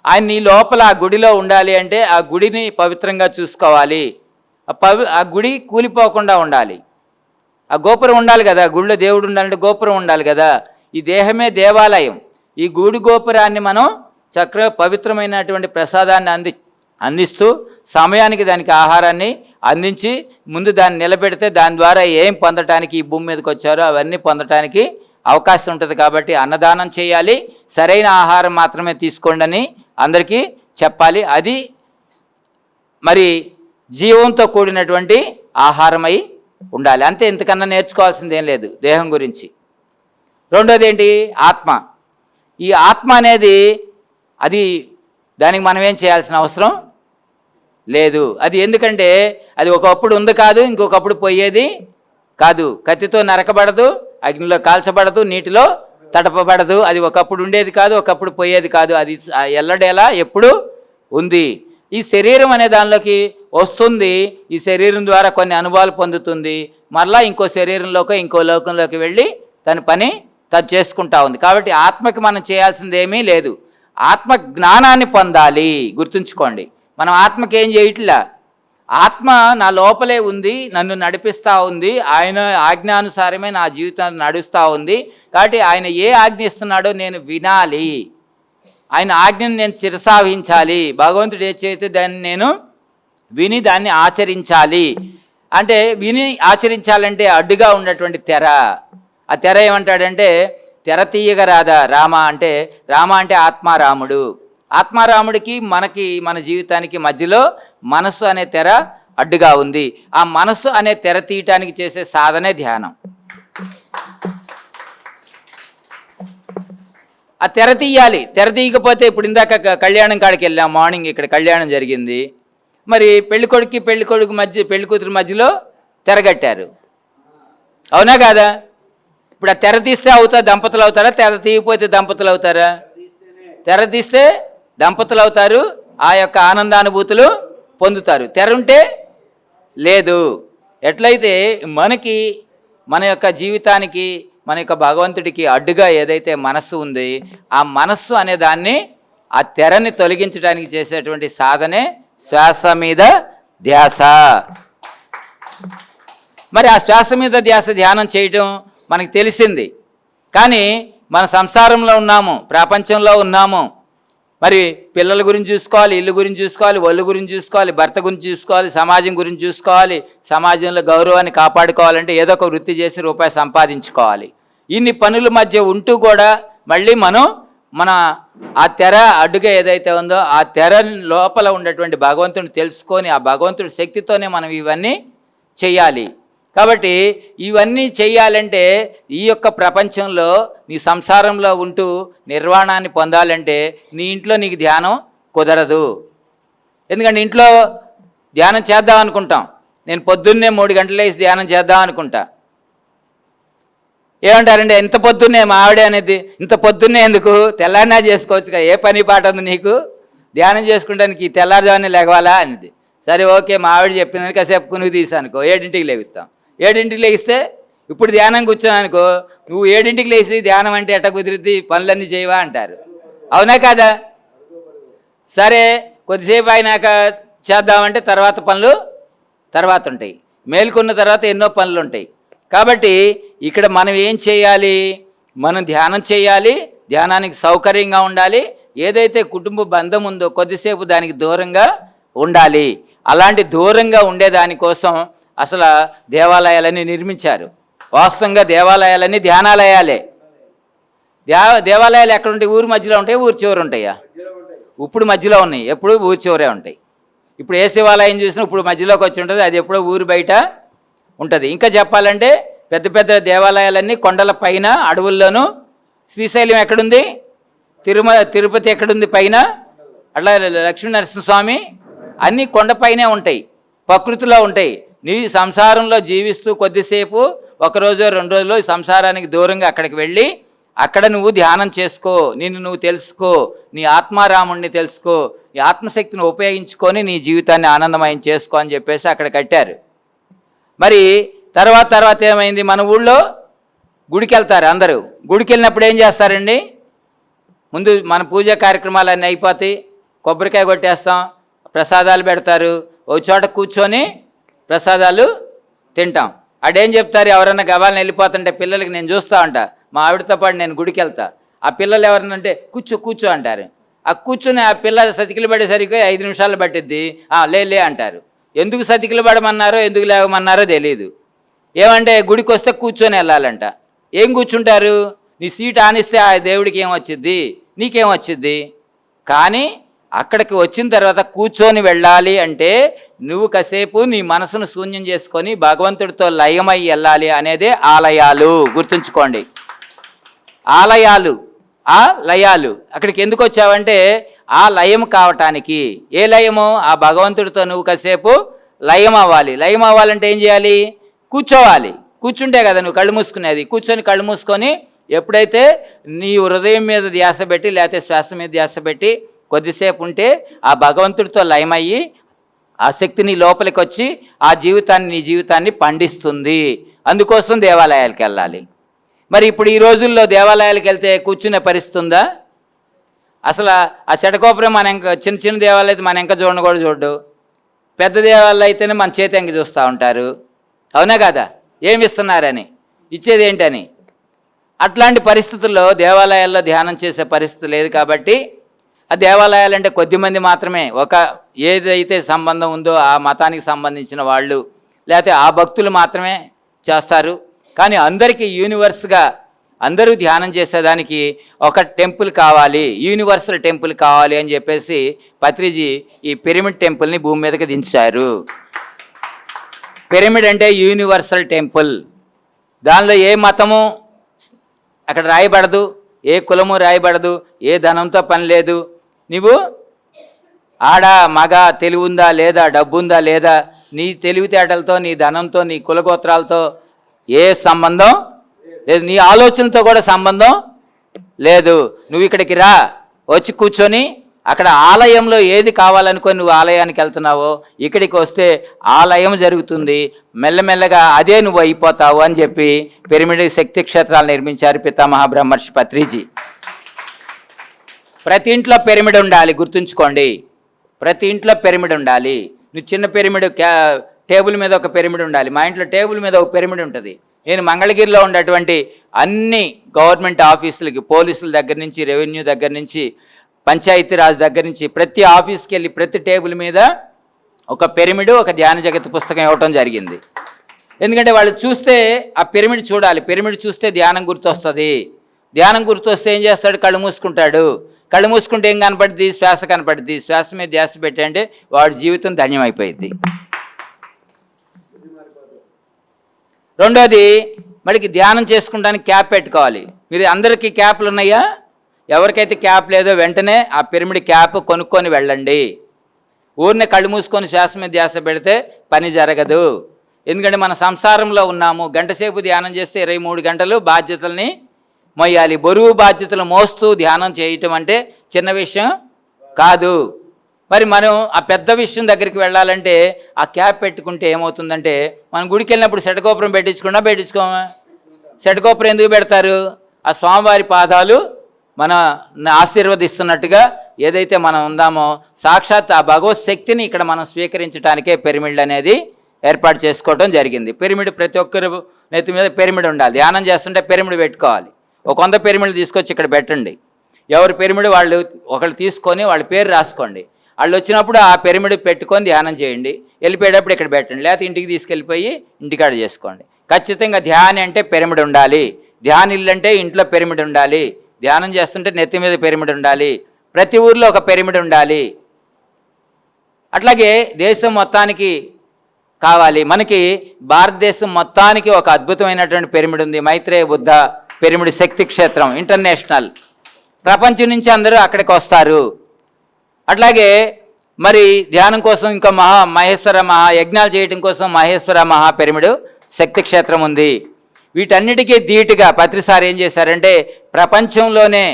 ఆయన నీ లోపల ఆ గుడిలో ఉండాలి అంటే ఆ గుడిని పవిత్రంగా చూసుకోవాలి. ఆ గుడి కూలిపోకుండా ఉండాలి. ఆ గోపురం ఉండాలి కదా, గుడిలో దేవుడు ఉండాలంటే గోపురం ఉండాలి కదా. ఈ దేహమే దేవాలయం. ఈ గుడి గోపురాన్ని మనం చక్కగా పవిత్రమైనటువంటి ప్రసాదాన్ని అందిస్తూ సమయానికి దానికి ఆహారాన్ని అందించి ముందు దాన్ని నిలబెడితే దాని ద్వారా ఏం పొందటానికి ఈ భూమి మీదకి వచ్చారో అవన్నీ పొందటానికి అవకాశం ఉంటుంది. కాబట్టి అన్నదానం చేయాలి, సరైన ఆహారం మాత్రమే తీసుకోండి అని అందరికీ చెప్పాలి. అది మరి జీవంతో కూడినటువంటి ఆహారమై ఉండాలి. అంతే, ఇంతకన్నా నేర్చుకోవాల్సింది ఏం లేదు దేహం గురించి. రెండోది ఏంటి? ఆత్మ. ఈ ఆత్మ అనేది అది దానికి మనం ఏం చేయాల్సిన అవసరం లేదు. అది ఎందుకంటే అది ఒకప్పుడు ఉంది కాదు, ఇంకొకప్పుడు పోయేది కాదు. కత్తితో నరకబడదు, అగ్నిలో కాల్చబడదు, నీటిలో తడపబడదు. అది ఒకప్పుడు ఉండేది కాదు, ఒకప్పుడు పోయేది కాదు. అది ఎల్లడేలా ఎప్పుడు ఉంది. ఈ శరీరం అనే దానిలోకి వస్తుంది. ఈ శరీరం ద్వారా కొన్ని అనుభవాలు పొందుతుంది. మరలా ఇంకో శరీరంలోకి ఇంకో లోకంలోకి వెళ్ళి తన పని తను చేసుకుంటా ఉంది. కాబట్టి ఆత్మకి మనం చేయాల్సింది ఏమీ లేదు. ఆత్మ జ్ఞానాన్ని పొందాలి. గుర్తుంచుకోండి, మనం ఆత్మకి ఏం చేయట్లా. ఆత్మ నా లోపలే ఉంది, నన్ను నడిపిస్తూ ఉంది. ఆయన ఆజ్ఞానుసారమే నా జీవితాన్ని నడుస్తూ ఉంది. కాబట్టి ఆయన ఏ ఆజ్ఞ ఇస్తున్నాడో నేను వినాలి. ఆయన ఆజ్ఞను నేను శిరసావహించాలి. భగవంతుడు ఏ చేస్తే దాన్ని నేను విని దాన్ని ఆచరించాలి. అంటే విని ఆచరించాలంటే అడ్డుగా ఉన్నటువంటి తెర, ఆ తెర ఏమంటాడంటే తెర తీయగ రాదా రామ అంటే, రామ అంటే ఆత్మారాముడు. ఆత్మారాముడికి మనకి మన జీవితానికి మధ్యలో మనస్సు అనే తెర అడ్డుగా ఉంది. ఆ మనస్సు అనే తెర తీయటానికి చేసే సాధనే ధ్యానం. ఆ తెర తీయాలి. తెర తీయకపోతే ఇప్పుడు ఇందాక కళ్యాణం కాడికి వెళ్ళాం, మార్నింగ్ ఇక్కడ కళ్యాణం జరిగింది. మరి పెళ్ళికొడుకు మధ్య పెళ్ళికూతురు మధ్యలో తెరగట్టారు, అవునా కాదా? ఇప్పుడు ఆ తెర తీస్తే దంపతులు అవుతారా? తెర తీయకపోతే దంపతులు అవుతారా? తెర తీస్తే దంపతులు అవుతారు, ఆ యొక్క ఆనందానుభూతులు పొందుతారు. తెర ఉంటే లేదు. ఎట్లయితే మనకి మన యొక్క జీవితానికి మన యొక్క భగవంతుడికి అడ్డుగా ఏదైతే మనస్సు ఉంది, ఆ మనస్సు అనే దాన్ని ఆ తెరని తొలగించడానికి చేసేటువంటి సాధనే శ్వాస మీద ధ్యాస. మరి ఆ శ్వాస మీద ధ్యాస ధ్యానం చేయటం మనకు తెలిసింది. కానీ మన సంసారంలో ఉన్నాము, ప్రపంచంలో ఉన్నాము. మరి పిల్లల గురించి చూసుకోవాలి, ఇల్లు గురించి చూసుకోవాలి, ఒళ్ళు గురించి చూసుకోవాలి, భర్త గురించి చూసుకోవాలి, సమాజం గురించి చూసుకోవాలి. సమాజంలో గౌరవాన్ని కాపాడుకోవాలంటే ఏదో ఒక వృత్తి చేసి రూపాయి సంపాదించుకోవాలి. ఇన్ని పనుల మధ్య ఉంటూ కూడా మళ్ళీ మన ఆ తెర అడ్డుగా ఏదైతే ఉందో ఆ తెర లోపల ఉన్నటువంటి భగవంతుని తెలుసుకొని ఆ భగవంతుడి శక్తితోనే మనం ఇవన్నీ చెయ్యాలి. కాబట్టి ఇవన్నీ చెయ్యాలంటే ఈ యొక్క ప్రపంచంలో నీ సంసారంలో ఉంటూ నిర్వాణాన్ని పొందాలంటే నీ ఇంట్లో నీకు ధ్యానం కుదరదు. ఎందుకంటే ఇంట్లో ధ్యానం చేద్దాం అనుకుంటాం. నేను పొద్దున్నే 3 గంటలు వేసి ధ్యానం చేద్దాం అనుకుంటా. ఏమంటారంటే ఇంత పొద్దున్నే మా ఆవిడ అనేది, ఇంత పొద్దున్నే ఎందుకు, తెల్లారినా చేసుకోవచ్చుగా, ఏ పని పాట ఉంది నీకు, ధ్యానం చేసుకుంటానికి తెల్లారుజామునే లేవాలా అనేది. సరే ఓకే, మా ఆవిడ చెప్పిందని కాసేపు కునుకు తీసానుకో, 7ంటికి లేగుస్తాం. 7ంటికి లేగిస్తే ఇప్పుడు ధ్యానం కూర్చోనుకో, నువ్వు 7ంటికి లేచి ధ్యానం అంటే ఎట్ట కుదిరిద్ది, పనులన్నీ చేయవా అంటారు, అవునా కాదా? సరే కొద్దిసేపు అయినాక చేద్దామంటే తర్వాత పనులు తర్వాత ఉంటాయి, మేలుకున్న తర్వాత ఎన్నో పనులు ఉంటాయి. కాబట్టి ఇక్కడ మనం ఏం చేయాలి, మనం ధ్యానం చేయాలి, ధ్యానానికి సౌకర్యంగా ఉండాలి. ఏదైతే కుటుంబ బంధం ఉందో కొద్దిసేపు దానికి దూరంగా ఉండాలి. అలాంటి దూరంగా ఉండేదానికోసం అసలు దేవాలయాలన్నీ నిర్మించారు. వాస్తవంగా దేవాలయాలన్నీ ధ్యానాలయాలే. దేవాలయాలు ఎక్కడ ఉంటాయి? ఊరు మధ్యలో ఉంటాయి, ఊరు చివరి ఉంటాయా? ఇప్పుడు మధ్యలో ఉన్నాయి, ఎప్పుడు ఊరు చివరే ఉంటాయి. ఇప్పుడు ఏ శివాలయం చూసినా ఇప్పుడు మధ్యలోకి వచ్చి ఉంటుంది, అది ఎప్పుడో ఊరు బయట ఉంటుంది. ఇంకా చెప్పాలంటే పెద్ద పెద్ద దేవాలయాలన్నీ కొండల పైన అడవుల్లోనూ. శ్రీశైలం ఎక్కడుంది? తిరుపతి ఎక్కడుంది? పైన. అట్లా లక్ష్మీనరసింహస్వామి అన్నీ కొండపైనే ఉంటాయి, ప్రకృతిలో ఉంటాయి. నీ సంసారంలో జీవిస్తూ కొద్దిసేపు 1 రోజు 2 రోజులు సంసారానికి దూరంగా అక్కడికి వెళ్ళి అక్కడ నువ్వు ధ్యానం చేసుకో, నిన్ను నువ్వు తెలుసుకో, నీ ఆత్మారాముణ్ణి తెలుసుకో, ఈ ఆత్మశక్తిని ఉపయోగించుకొని నీ జీవితాన్ని ఆనందమయం చేసుకో అని చెప్పేసి అక్కడ కట్టారు. మరి తర్వాత ఏమైంది? మన ఊళ్ళో గుడికి వెళ్తారు అందరూ. గుడికి వెళ్ళినప్పుడు ఏం చేస్తారండి? ముందు మన పూజా కార్యక్రమాలన్నీ అయిపోతాయి, కొబ్బరికాయ కొట్టేస్తాం, ప్రసాదాలు పెడతారు, ఒక చోట కూర్చొని ప్రసాదాలు తింటాం. అడేం చెప్తారు? ఎవరన్నా గవాలని వెళ్ళిపోతుంటే పిల్లలకి నేను చూస్తూ ఉంటా, మా ఆవిడతో పాటు నేను గుడికి వెళ్తా. ఆ పిల్లలు ఎవరనంటే కూర్చో అంటారు. ఆ కూర్చొని ఆ పిల్ల సతికిలు పడేసరికి 5 నిమిషాలు పట్టిద్ది, లే అంటారు. ఎందుకు సతికిలు పడమన్నారో ఎందుకు లేవమన్నారో తెలియదు. ఏమంటే గుడికి వస్తే కూర్చొని వెళ్ళాలంట. ఏం కూర్చుంటారు? నీ సీట్ ఆనిస్తే ఆ దేవుడికి ఏమొచ్చిద్ది, నీకేమొచ్చిద్ది? కానీ అక్కడికి వచ్చిన తర్వాత కూర్చొని వెళ్ళాలి అంటే నువ్వు కాసేపు నీ మనసును శూన్యం చేసుకొని భగవంతుడితో లయమై వెళ్ళాలి అనేదే ఆలయాలు. గుర్తుంచుకోండి, ఆలయాలు, ఆ లయాలు. అక్కడికి ఎందుకు వచ్చావంటే ఆ లయం కావటానికి. ఏ లయము? ఆ భగవంతుడితో నువ్వు కాసేపు లయం అవ్వాలి. లయం అవ్వాలంటే ఏం చేయాలి? కూర్చోవాలి. కూర్చుంటే కదా నువ్వు కళ్ళు మూసుకునేది. కూర్చొని కళ్ళు మూసుకొని ఎప్పుడైతే నీ హృదయం మీద ధ్యాస పెట్టి లేకపోతే శ్వాస మీద ధ్యాస పెట్టి కొద్దిసేపు ఉంటే ఆ భగవంతుడితో లయమయ్యి ఆ శక్తి నీ లోపలికి వచ్చి ఆ నీ జీవితాన్ని పండిస్తుంది. అందుకోసం దేవాలయాలకు వెళ్ళాలి. మరి ఇప్పుడు ఈ రోజుల్లో దేవాలయాలకు వెళ్తే కూర్చునే పరిస్థితి ఉందా? అసలు ఆ శటకోపురం మన ఇంకా చిన్న చిన్న దేవాలయం అయితే మన ఇంకా చూడను కూడా చూడ్డు, పెద్ద దేవాలయాలు అయితేనే మన చేతి ఎంక చూస్తూ ఉంటారు. అవునా కదా? ఏమి ఇస్తున్నారని, ఇచ్చేది ఏంటని. అట్లాంటి పరిస్థితుల్లో దేవాలయాల్లో ధ్యానం చేసే పరిస్థితి లేదు. కాబట్టి ఆ దేవాలయాలంటే కొద్దిమంది మాత్రమే, ఒక ఏదైతే సంబంధం ఉందో ఆ మతానికి సంబంధించిన వాళ్ళు లేకపోతే ఆ భక్తులు మాత్రమే చేస్తారు. కానీ అందరికీ యూనివర్స్గా అందరూ ధ్యానం చేసేదానికి ఒక టెంపుల్ కావాలి, యూనివర్సల్ టెంపుల్ కావాలి అని చెప్పేసి పత్రిజీ ఈ పిరమిడ్ టెంపుల్ని భూమి మీదకి దించారు. పిరమిడ్ అంటే యూనివర్సల్ టెంపుల్. దానిలో ఏ మతము అక్కడ రాయబడదు, ఏ కులము రాయబడదు, ఏ ధనంతో పని లేదు. నువ్వు ఆడ మగ తెలివి ఉందా లేదా, డబ్బు ఉందా లేదా, నీ తెలివితేటలతో నీ ధనంతో నీ కులగోత్రాలతో ఏ సంబంధం లేదు, నీ ఆలోచనతో కూడా సంబంధం లేదు. నువ్వు ఇక్కడికి రా, వచ్చి కూర్చొని అక్కడ ఆలయంలో ఏది కావాలనుకొని నువ్వు ఆలయానికి వెళ్తున్నావో ఇక్కడికి వస్తే ఆలయం జరుగుతుంది, మెల్లమెల్లగా అదే నువ్వు అయిపోతావు అని చెప్పి పిరమిడ్ శక్తి క్షేత్రాలు నిర్మించారు పితామహ బ్రహ్మర్షి పత్రిజీ. ప్రతి ఇంట్లో పిరమిడ్ ఉండాలి, గుర్తుంచుకోండి. ప్రతి ఇంట్లో పిరమిడ్ ఉండాలి. నువ్వు చిన్న పిరమిడ్ టేబుల్ మీద ఒక పిరమిడ్ ఉండాలి. మా ఇంట్లో టేబుల్ మీద ఒక పిరమిడ్ ఉంటుంది. నేను మంగళగిరిలో ఉన్నటువంటి అన్ని గవర్నమెంట్ ఆఫీసులకి, పోలీసుల దగ్గర నుంచి, రెవెన్యూ దగ్గర నుంచి, పంచాయతీరాజ్ దగ్గర నుంచి ప్రతి ఆఫీస్కి వెళ్ళి ప్రతి టేబుల్ మీద ఒక పిరమిడ్, ఒక ధ్యాన జగత్ పుస్తకం ఇవ్వటం జరిగింది. ఎందుకంటే వాళ్ళు చూస్తే ఆ పిరమిడ్ చూడాలి, పిరమిడ్ చూస్తే ధ్యానం గుర్తొస్తుంది. ధ్యానం గుర్తొస్తే ఏం చేస్తాడు? కళ్ళు మూసుకుంటాడు. కళ్ళు మూసుకుంటే ఏం కనపడుద్ది? శ్వాస కనపడుద్ది. శ్వాస మీద ధ్యాస పెట్టంటే వాడి జీవితం ధన్యమైపోయింది. రెండోది, మళ్ళీ ధ్యానం చేసుకుంటానికి క్యాప్ పెట్టుకోవాలి. మీరు అందరికీ క్యాప్లు ఉన్నాయా? ఎవరికైతే క్యాప్ లేదో వెంటనే ఆ పిరమిడ్ క్యాప్ కొనుక్కొని వెళ్ళండి. ఊరినే కళ్ళు మూసుకొని శ్వాస మీద ధ్యాస పెడితే పని జరగదు. ఎందుకంటే మన సంసారంలో ఉన్నాము. గంటసేపు ధ్యానం చేస్తే 23 గంటలు బాధ్యతల్ని మొయ్యాలి. బరువు బాధ్యతలు మోస్తూ ధ్యానం చేయటం అంటే చిన్న విషయం కాదు. మరి మనం ఆ పెద్ద విషయం దగ్గరికి వెళ్ళాలంటే ఆ క్యాప్ పెట్టుకుంటే ఏమవుతుందంటే, మనం గుడికి వెళ్ళినప్పుడు శటకోపురం పెట్టించుకోమా? శటకోపురం ఎందుకు పెడతారు? ఆ స్వామివారి పాదాలు మన ఆశీర్వదిస్తున్నట్టుగా ఏదైతే మనం ఉందామో సాక్షాత్ ఆ భగవత్ శక్తిని ఇక్కడ మనం స్వీకరించడానికే పిరమిడ్ అనేది ఏర్పాటు చేసుకోవడం జరిగింది. పిరమిడ్ ప్రతి ఒక్కరు నెత్తి మీద పిరమిడ్ ఉండాలి. ధ్యానం చేస్తుంటే పిరమిడ్ పెట్టుకోవాలి. ఒక 100 పిరమిడ్లు తీసుకొచ్చి ఇక్కడ పెట్టండి. ఎవరి పిరమిడ్ వాళ్ళు ఒకళ్ళు తీసుకొని వాళ్ళ పేరు రాసుకోండి. వాళ్ళు వచ్చినప్పుడు ఆ పిరమిడ్ పెట్టుకొని ధ్యానం చేయండి. వెళ్ళిపోయేటప్పుడు ఇక్కడ పెట్టండి, లేకపోతే ఇంటికి తీసుకెళ్ళిపోయి ఇంటికాడ చేసుకోండి. ఖచ్చితంగా ధ్యానం అంటే పిరమిడ్ ఉండాలి. ధ్యానం ఇల్లు అంటే ఇంట్లో పిరమిడ్ ఉండాలి. ధ్యానం చేస్తుంటే నెత్తి మీద పిరమిడ్ ఉండాలి. ప్రతి ఊర్లో ఒక పిరమిడ్ ఉండాలి. అట్లాగే దేశం మొత్తానికి కావాలి. మనకి భారతదేశం మొత్తానికి ఒక అద్భుతమైనటువంటి పిరమిడ్ ఉంది. మైత్రేయ బుద్ధ పిరమిడ్ శక్తి క్షేత్రం ఇంటర్నేషనల్. ప్రపంచం నుంచి అందరూ అక్కడికి వస్తారు. అట్లాగే మరి ధ్యానం కోసం ఇంకా మహేశ్వర యజ్ఞాలు చేయడం కోసం మహేశ్వర మహా పిరమిడ్ శక్తి క్షేత్రం ఉంది. వీటన్నిటికీ ధీటుగా పత్రిసారి ఏం చేశారంటే, ప్రపంచంలోనే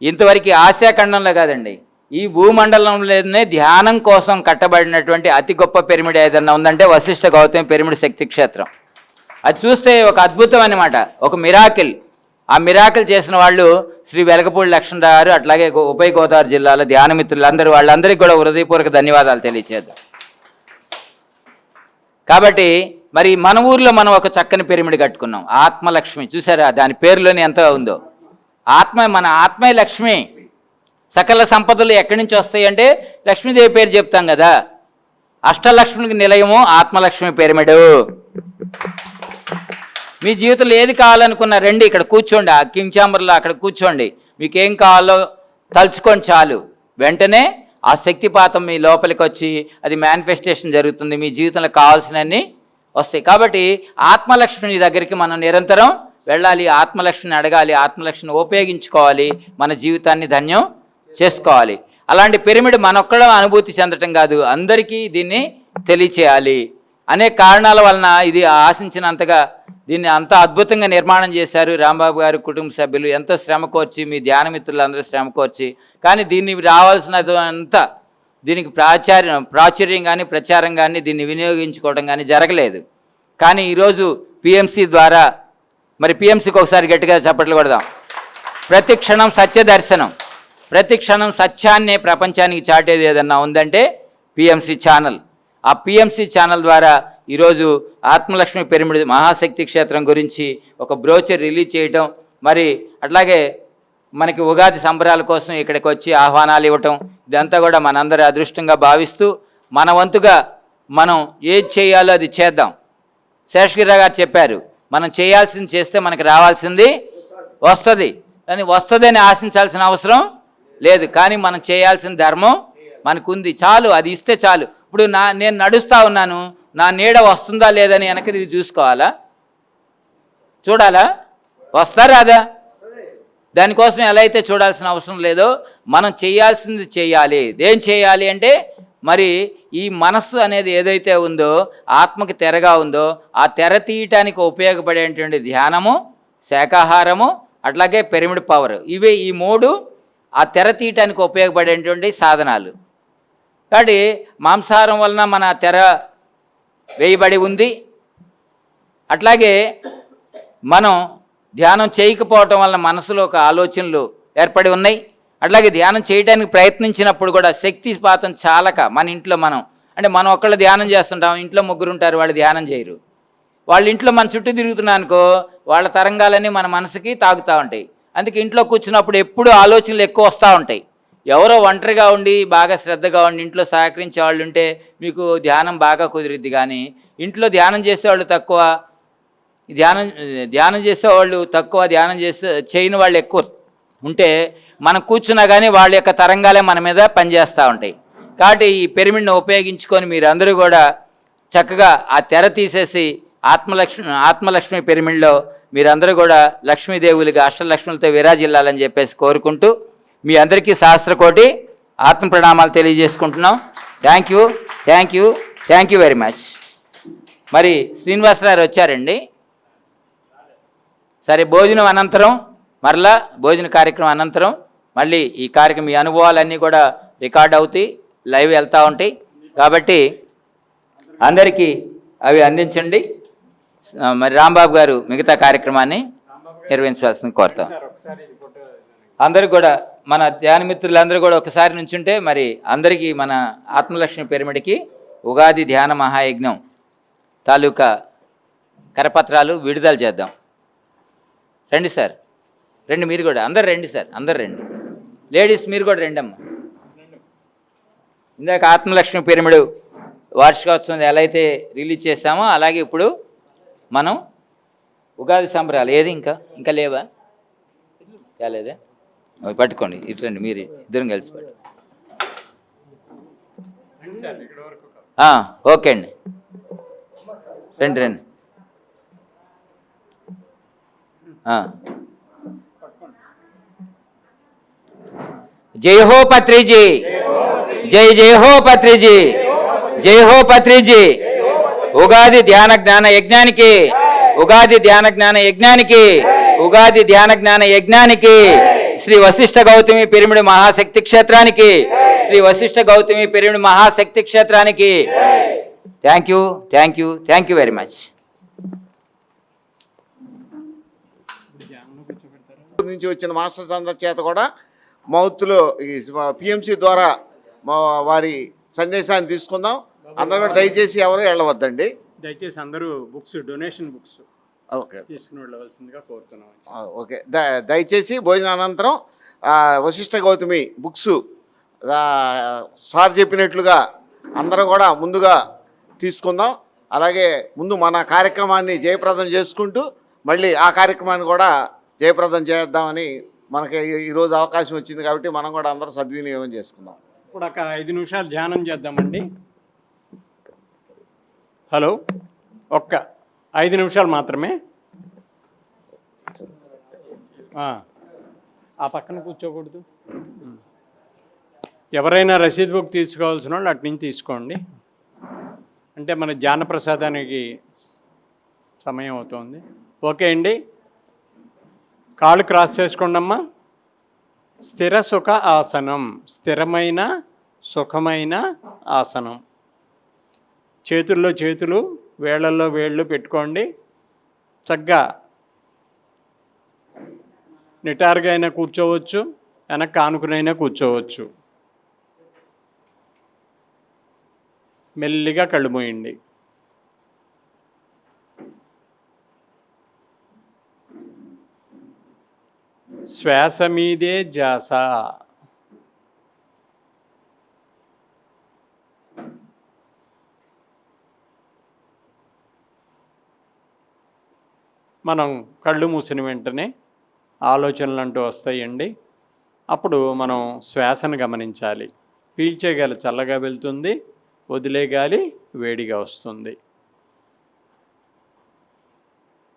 ఇంతవరకు ఆసియా ఖండంలో కాదండి, ఈ భూమండలంలోనే ధ్యానం కోసం కట్టబడినటువంటి అతి గొప్ప పిరమిడ్ ఏదన్నా ఉందంటే వశిష్ఠ గౌతమి పిరమిడ్ శక్తి క్షేత్రం. అది చూస్తే ఒక అద్భుతం అన్నమాట, ఒక మిరాకిల్. ఆ మిరాకిల్ చేసిన వాళ్ళు శ్రీ వెలగపూడి లక్ష్మణరావు గారు, అట్లాగే ఉభయ గోదావరి జిల్లాలో ధ్యాన మిత్రులందరూ, వాళ్ళందరికీ కూడా హృదయపూర్వక ధన్యవాదాలు తెలియచేద్దాం. కాబట్టి మరి మన ఊర్లో మనం ఒక చక్కని పిరమిడ్ కట్టుకున్నాం, ఆత్మలక్ష్మి. చూసారా దాని పేరులోనే ఎంత ఉందో? మన ఆత్మే లక్ష్మి. సకల సంపదలు ఎక్కడి నుంచి వస్తాయి అంటే లక్ష్మీదేవి పేరు చెప్తాం కదా. అష్టలక్ష్మికి నిలయము ఆత్మలక్ష్మి పిరమిడ్. మీ జీవితంలో ఏది కావాలనుకున్నా రండి, ఇక్కడ కూర్చోండి, ఆ కింగ్ ఛాంబర్లో అక్కడ కూర్చోండి. మీకేం కావాలో తలుచుకోండి చాలు, వెంటనే ఆ శక్తిపాతం మీ లోపలికి వచ్చి అది మేనిఫెస్టేషన్ జరుగుతుంది. మీ జీవితంలో కావాల్సినవన్నీ వస్తాయి. కాబట్టి ఆత్మలక్ష్మి దగ్గరికి మనం నిరంతరం వెళ్ళాలి, ఆత్మలక్ష్మిని అడగాలి, ఆత్మలక్ష్మిని ఉపయోగించుకోవాలి, మన జీవితాన్ని ధన్యం చేసుకోవాలి. అలాంటి పిరమిడ్ మనొక్కడం అనుభూతి చెందటం కాదు, అందరికీ దీన్ని తెలియచేయాలి. అనేక కారణాల వలన ఇది ఆశించినంతగా దీన్ని అంత అద్భుతంగా నిర్మాణం చేశారు రాంబాబు గారు కుటుంబ సభ్యులు. ఎంతో శ్రమ కోర్చి, మీ ధ్యాన మిత్రులందరూ శ్రమ కోర్చి, కానీ దీన్ని రావాల్సినంత దీనికి ప్రాచుర్యం కానీ ప్రచారం కానీ దీన్ని వినియోగించుకోవడం కానీ జరగలేదు. కానీ ఈరోజు పిఎంసి ద్వారా, మరి పిఎంసికి ఒకసారి గట్టిగా చప్పట్లు కొడదాం. ప్రతి క్షణం సత్య దర్శనం, ప్రతి క్షణం సత్యాన్నే ప్రపంచానికి చాటేది ఏదన్నా ఉందంటే పిఎంసి ఛానల్. ఆ పిఎంసి ఛానల్ ద్వారా ఈరోజు ఆత్మలక్ష్మి పిరమిడ్ మహాశక్తి క్షేత్రం గురించి ఒక బ్రోచర్ రిలీజ్ చేయటం, మరి అట్లాగే మనకి ఉగాది సంబరాల కోసం ఇక్కడికి వచ్చి ఆహ్వానాలు ఇవ్వటం, ఇదంతా కూడా మనందరి అదృష్టంగా భావిస్తూ మన వంతుగా మనం ఏది చేయాలో అది చేద్దాం. శేషగిరిరావు గారు చెప్పారు, మనం చేయాల్సింది చేస్తే మనకి రావాల్సింది వస్తుంది, కానీ వస్తుందని ఆశించాల్సిన అవసరం లేదు. కానీ మనం చేయాల్సిన ధర్మం మనకుంది, చాలు, అది ఇస్తే చాలు. ఇప్పుడు నేను నడుస్తూ ఉన్నాను, నా నీడ వస్తుందా లేదని వెనక్కి తిరిగి చూసుకోవాలా, చూడాలా, వస్తా రాదా? దానికోసం ఎలా అయితే చూడాల్సిన అవసరం లేదో మనం చేయాల్సింది చేయాలి. ఏం చేయాలి అంటే, మరి ఈ మనస్సు అనేది ఏదైతే ఉందో, ఆత్మకి తెరగా ఉందో, ఆ తెర తీయటానికి ఉపయోగపడేటువంటి ధ్యానము, శాకాహారము, అట్లాగే పిరమిడ్ పవర్, ఇవే ఈ మూడు ఆ తెర తీయటానికి ఉపయోగపడేటువంటి సాధనాలు. కాబట్టి మాంసాహారం వలన మన తెర వేయబడి ఉంది. అట్లాగే మనం ధ్యానం చేయకపోవటం వలన మనసులో ఒక ఆలోచనలు ఏర్పడి ఉన్నాయి. అట్లాగే ధ్యానం చేయడానికి ప్రయత్నించినప్పుడు కూడా శక్తిపాతం చాలక మన ఇంట్లో మనం ఒక్కళ్ళు ధ్యానం చేస్తుంటాం, ఇంట్లో ముగ్గురు ఉంటారు, వాళ్ళు ధ్యానం చేయరు. వాళ్ళ ఇంట్లో మన చుట్టూ తిరుగుతున్నాం అనుకో, వాళ్ళ తరంగాలన్నీ మన మనసుకి తాగుతూ ఉంటాయి. అందుకే ఇంట్లో కూర్చున్నప్పుడు ఎప్పుడు ఆలోచనలు ఎక్కువ వస్తూ ఉంటాయి. ఎవరో ఒంటరిగా ఉండి బాగా శ్రద్ధగా ఉండి ఇంట్లో సహకరించే వాళ్ళు ఉంటే మీకు ధ్యానం బాగా కుదిరిద్ది. కానీ ఇంట్లో ధ్యానం చేసేవాళ్ళు తక్కువ, ధ్యానం చేసేవాళ్ళు తక్కువ, చేయని వాళ్ళు ఎక్కువ ఉంటే మనం కూర్చున్నా కానీ వాళ్ళ యొక్క తరంగాలే మన మీద పనిచేస్తూ ఉంటాయి. కాబట్టి ఈ పిరమిడ్ని ఉపయోగించుకొని మీరందరూ కూడా చక్కగా ఆ తెర తీసేసి ఆత్మలక్ష్మి పిరమిడ్లో మీరందరూ కూడా లక్ష్మీదేవులుగా అష్టలక్ష్ములతో విరాజిల్లాలని చెప్పేసి కోరుకుంటూ మీ అందరికీ సహస్రకోటి ఆత్మ ప్రణామాలు తెలియజేసుకుంటున్నాం. Thank you, thank you, thank you very much. మరి శ్రీనివాసరావు వచ్చారండి. సరే, భోజనం అనంతరం, మరలా భోజన కార్యక్రమం అనంతరం మళ్ళీ ఈ కార్యక్రమం, మీ అనుభవాలన్నీ కూడా రికార్డ్ అవుతాయి, లైవ్ వెళ్తూ ఉంటాయి. కాబట్టి అందరికీ అవి అందించండి. మరి రాంబాబు గారు మిగతా కార్యక్రమాన్ని నిర్వహించవలసింది కోరుతాం. అందరికి కూడా మన ధ్యాన మిత్రులందరూ కూడా ఒకసారి నుంచుంటే మరి అందరికీ మన ఆత్మలక్ష్మి పిరమిడ్కి ఉగాది ధ్యాన మహాయజ్ఞం తాలూకా కరపత్రాలు విడుదల చేద్దాం. రండి సార్, రండి, మీరు కూడా అందరు రండి సార్, అందరు రండి. లేడీస్ మీరు కూడా రండి అమ్మా. ఇందాక ఆత్మలక్ష్మి పిరమిడ్ వార్షికోత్సవం ఎలా అయితే రిలీజ్ చేశామో అలాగే ఇప్పుడు మనం ఉగాది సంబరాలు ఏది ఇంకా లేవా? కాలేదా? పట్టుకోండి, ఇట్రండి, మీరు ఇద్దరం కలిసి పట్టు. ఓకే అండి, రండి. జై హో పత్రిజీ, జై హో పత్రిజీ, జై హో పత్రిజీ. ఉగాది ధ్యాన జ్ఞాన యజ్ఞానికి, ఉగాది ధ్యాన జ్ఞాన యజ్ఞానికి, ఉగాది ధ్యాన జ్ఞాన యజ్ఞానికి, శ్రీ వశిష్ఠ గౌతమి పిరమిడ్ మహాశక్తి క్షేత్రానికి, శ్రీ వశిష్ఠ గౌతమి పిరమిడ్ మహాశక్తి క్షేత్రానికి. Thank you, thank you, thank you very much. నుంచి వచ్చిన మాస్టర్స్ అందరి చేత కూడా మౌత్లో ఈ పిఎంసి ద్వారా వారి సందేశాన్ని తీసుకుందాం. అందరూ కూడా దయచేసి ఎవరు వెళ్ళవద్దండి. దయచేసి అందరూ డొనేషన్ బుక్స్ ఓకే తీసుకుని వెళ్ళవలసిందిగా కోరుతున్నాం. ఓకే, దయచేసి భోజనానంతరం వశిష్ఠ గౌతమి బుక్స్ సార్ చెప్పినట్లుగా అందరం కూడా ముందుగా తీసుకుందాం. అలాగే ముందు మన కార్యక్రమాన్ని జయప్రదం చేసుకుంటూ మళ్ళీ ఆ కార్యక్రమాన్ని కూడా జయప్రదం చేద్దామని మనకి ఈరోజు అవకాశం వచ్చింది కాబట్టి మనం కూడా అందరూ సద్వినియోగం చేసుకుందాం. ఇప్పుడు ఒక 5 నిమిషాలు ధ్యానం చేద్దామండి. హలో, ఒక్క 5 నిమిషాలు మాత్రమే. ఆ పక్కన కూర్చోకూడదు. ఎవరైనా రసీదు బుక్ తీసుకోవాల్సిన వాళ్ళు అటు నుంచి తీసుకోండి. అంటే మన ధ్యాన ప్రసాదానికి సమయం అవుతుంది. ఓకే అండి, కాళ్ళు క్రాస్ చేసుకోండమ్మా. స్థిర సుఖ ఆసనం, స్థిరమైన సుఖమైన ఆసనం. చేతుల్లో చేతులు, వేళ్ళల్లో వేళ్ళు పెట్టుకోండి. చక్కగా నిటారుగా అయినా కూర్చోవచ్చు, వెనక్కి ఆనుకునైనా కూర్చోవచ్చు. మెల్లిగా కళ్ళు మూయండి. శ్వాస మీదే ధ్యాస. మనం కళ్ళు మూసిన వెంటనే ఆలోచనలు అంటూ వస్తాయండి. అప్పుడు మనం శ్వాసను గమనించాలి. పీల్చే గాలి చల్లగా వెళ్తుంది, వదిలే గాలి వేడిగా వస్తుంది.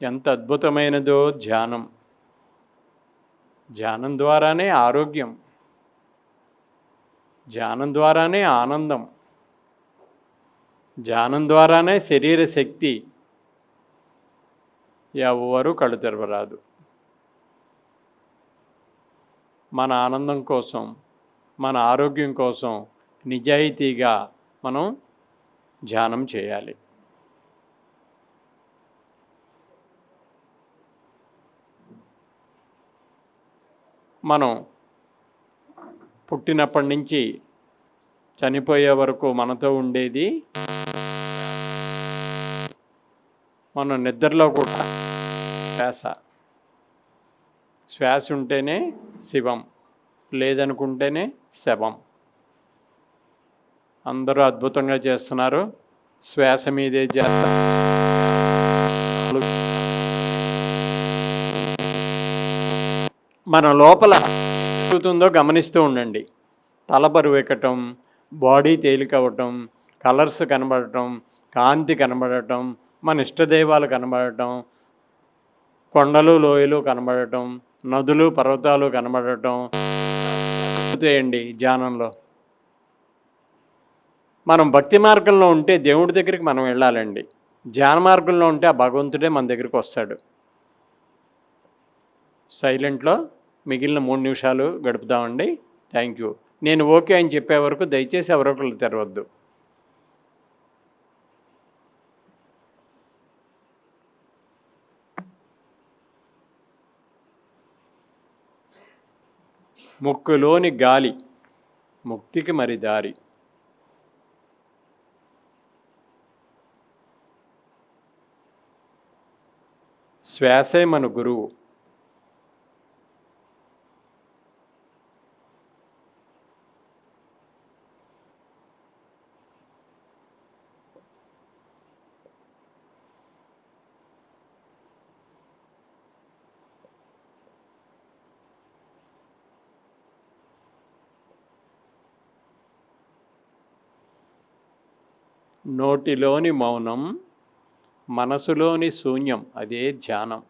ఎంత అద్భుతమైనదో ధ్యానం. ధ్యానం ద్వారానే ఆరోగ్యం, ధ్యానం ద్వారానే ఆనందం, ధ్యానం ద్వారానే శరీర శక్తి. ఎవరు కళ్ళు తెరవరాదు. మన ఆనందం కోసం, మన ఆరోగ్యం కోసం నిజాయితీగా మనం ధ్యానం చేయాలి. మనం పుట్టినప్పటి నుంచి చనిపోయే వరకు మనతో ఉండేది. మనం నిద్రలో కూడా శ్వాస ఉంటేనే శివం, లేదనుకుంటేనే శవం. అందరూ అద్భుతంగా చేస్తున్నారు. శ్వాస మీదే చేస్తారు. మన లోపల జరుగుతుందో గమనిస్తూ ఉండండి. తల బరువు ఎక్కటం, బాడీ తేలికవ్వటం, కలర్స్ కనబడటం, కాంతి కనబడటం, మన ఇష్టదైవాలు కనబడటం, కొండలు లోయలు కనబడటం, నదులు పర్వతాలు కనబడటం అవుతాయండి ధ్యానంలో. మనం భక్తి మార్గంలో ఉంటే దేవుడి దగ్గరికి మనం వెళ్ళాలండి. ధ్యాన మార్గంలో ఉంటే ఆ భగవంతుడే మన దగ్గరికి వస్తాడు. సైలెంట్లో మిగిలిన 3 నిమిషాలు గడుపుదామండి. Thank you. నేను ఓకే అని చెప్పే వరకు దయచేసి ఎవరొకరు తెరవద్దు. ముక్కులోని గాలి ముక్తికి మరి దారి. శ్వాసే మన గురువు. నోటిలోని మౌనం, మనసులోని శూన్యం, అదే ధ్యానం.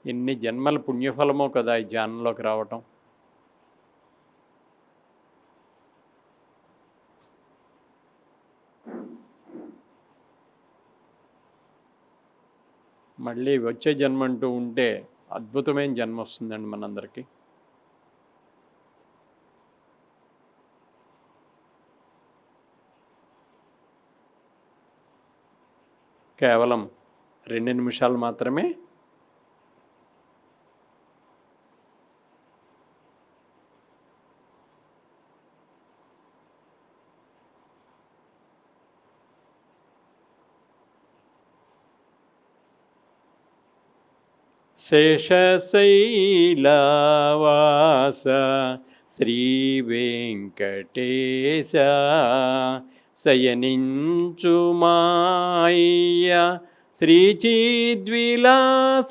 ఎన్ని జన్మల పుణ్యఫలమో కదా ఈ ధ్యానంలోకి రావటం. మళ్ళీ వచ్చే జన్మ అంటూ ఉంటే అద్భుతమైన జన్మ వస్తుందండి మనందరికీ. కేవలం 2 నిమిషాలు మాత్రమే. శేషశైలవాస శ్రీ వెంకటేశ శయనించు మాయ శ్రీచిద్విలాస.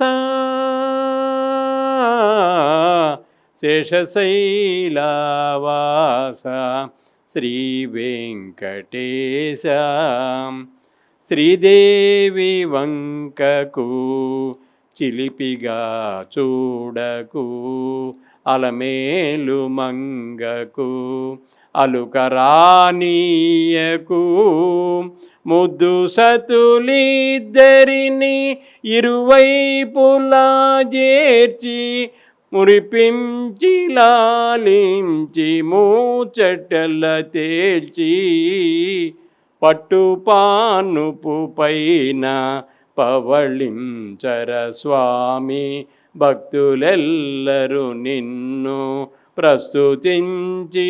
శేషశైలవాస శ్రీ వెంకటేశ శ్రీదేవి వంకకు చిలిపిగా చూడకు అలమేలు మంగకు అలుకరానీయకు ముద్దు సతులిద్దరిని ఇరువైపులా చేర్చి మురిపించి లాలించి మూచటల తేల్చి పట్టుపానుపు పైన పవళించర స్వామి భక్తులెల్లరూ నిన్ను ప్రస్తుతించి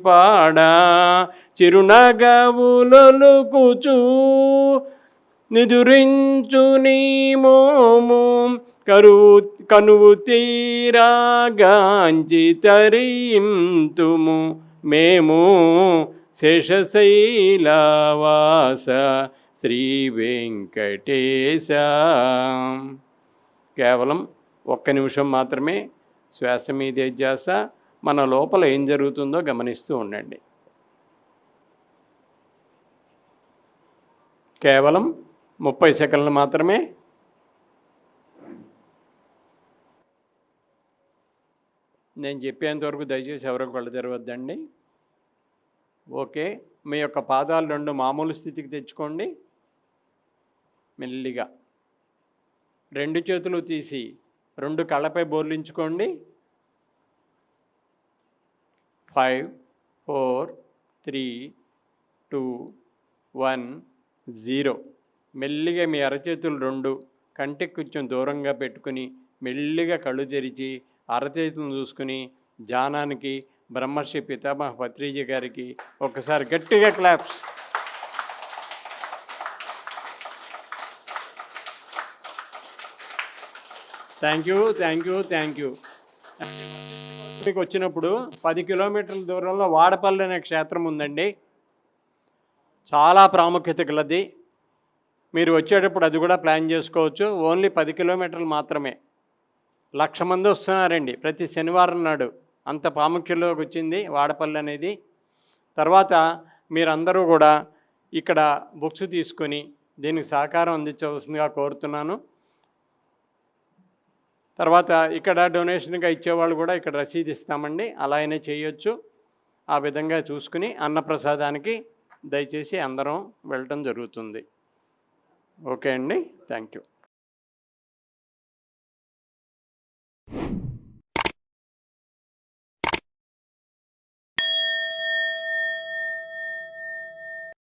పాడా చిరునగవులొలుకుచూ నిదురించు నీ మోము కనువు తీరాగాంచి తరింతుము మేము శేషశైలవాస శ్రీ వెంకటేశ. కేవలం 1 నిమిషం మాత్రమే శ్వాస మీదే ధ్యాస. మన లోపల ఏం జరుగుతుందో గమనిస్తూ ఉండండి. కేవలం 30 సెకండ్లు మాత్రమే. నేను చెప్పేంతవరకు దయచేసి ఎవరో కళ్ళు తెరవద్దండి. ఓకే, మీ యొక్క పాదాలు 2 మామూలు స్థితికి తెచ్చుకోండి. మెల్లిగా 2 చేతులు తీసి 2 కళ్ళపై బోర్లించుకోండి. 5 4 3 2 1 0. మెల్లిగా మీ అరచేతులు 2 కంటికి కొంచెం దూరంగా పెట్టుకుని మెల్లిగా కళ్ళు తెరిచి అరచేతులను చూసుకుని ధ్యానానికి బ్రహ్మర్షి పితామహ పత్రిజీ గారికి ఒకసారి గట్టిగా క్లాప్స్. Thank you. మీకు వచ్చినప్పుడు 10 కిలోమీటర్ల దూరంలో వాడపల్లి అనే క్షేత్రం ఉందండి. చాలా ప్రాముఖ్యత గలది. మీరు వచ్చేటప్పుడు అది కూడా ప్లాన్ చేసుకోవచ్చు. ఓన్లీ 10 కిలోమీటర్లు మాత్రమే. 1,00,000 మంది వస్తున్నారండి ప్రతి శనివారం నాడు. అంత ప్రాముఖ్యంలోకి వచ్చింది వాడపల్లి అనేది. తర్వాత మీరందరూ కూడా ఇక్కడ బుక్స్ తీసుకొని దీనికి సహకారం అందించవలసిందిగా కోరుతున్నాను. తర్వాత ఇక్కడ డొనేషన్గా ఇచ్చేవాళ్ళు కూడా ఇక్కడ రసీదు ఇస్తామండి, అలా అయినా చేయొచ్చు. ఆ విధంగా చూసుకుని అన్నప్రసాదానికి దయచేసి అందరం వెళ్ళటం జరుగుతుంది. ఓకే అండి, థ్యాంక్ యూ.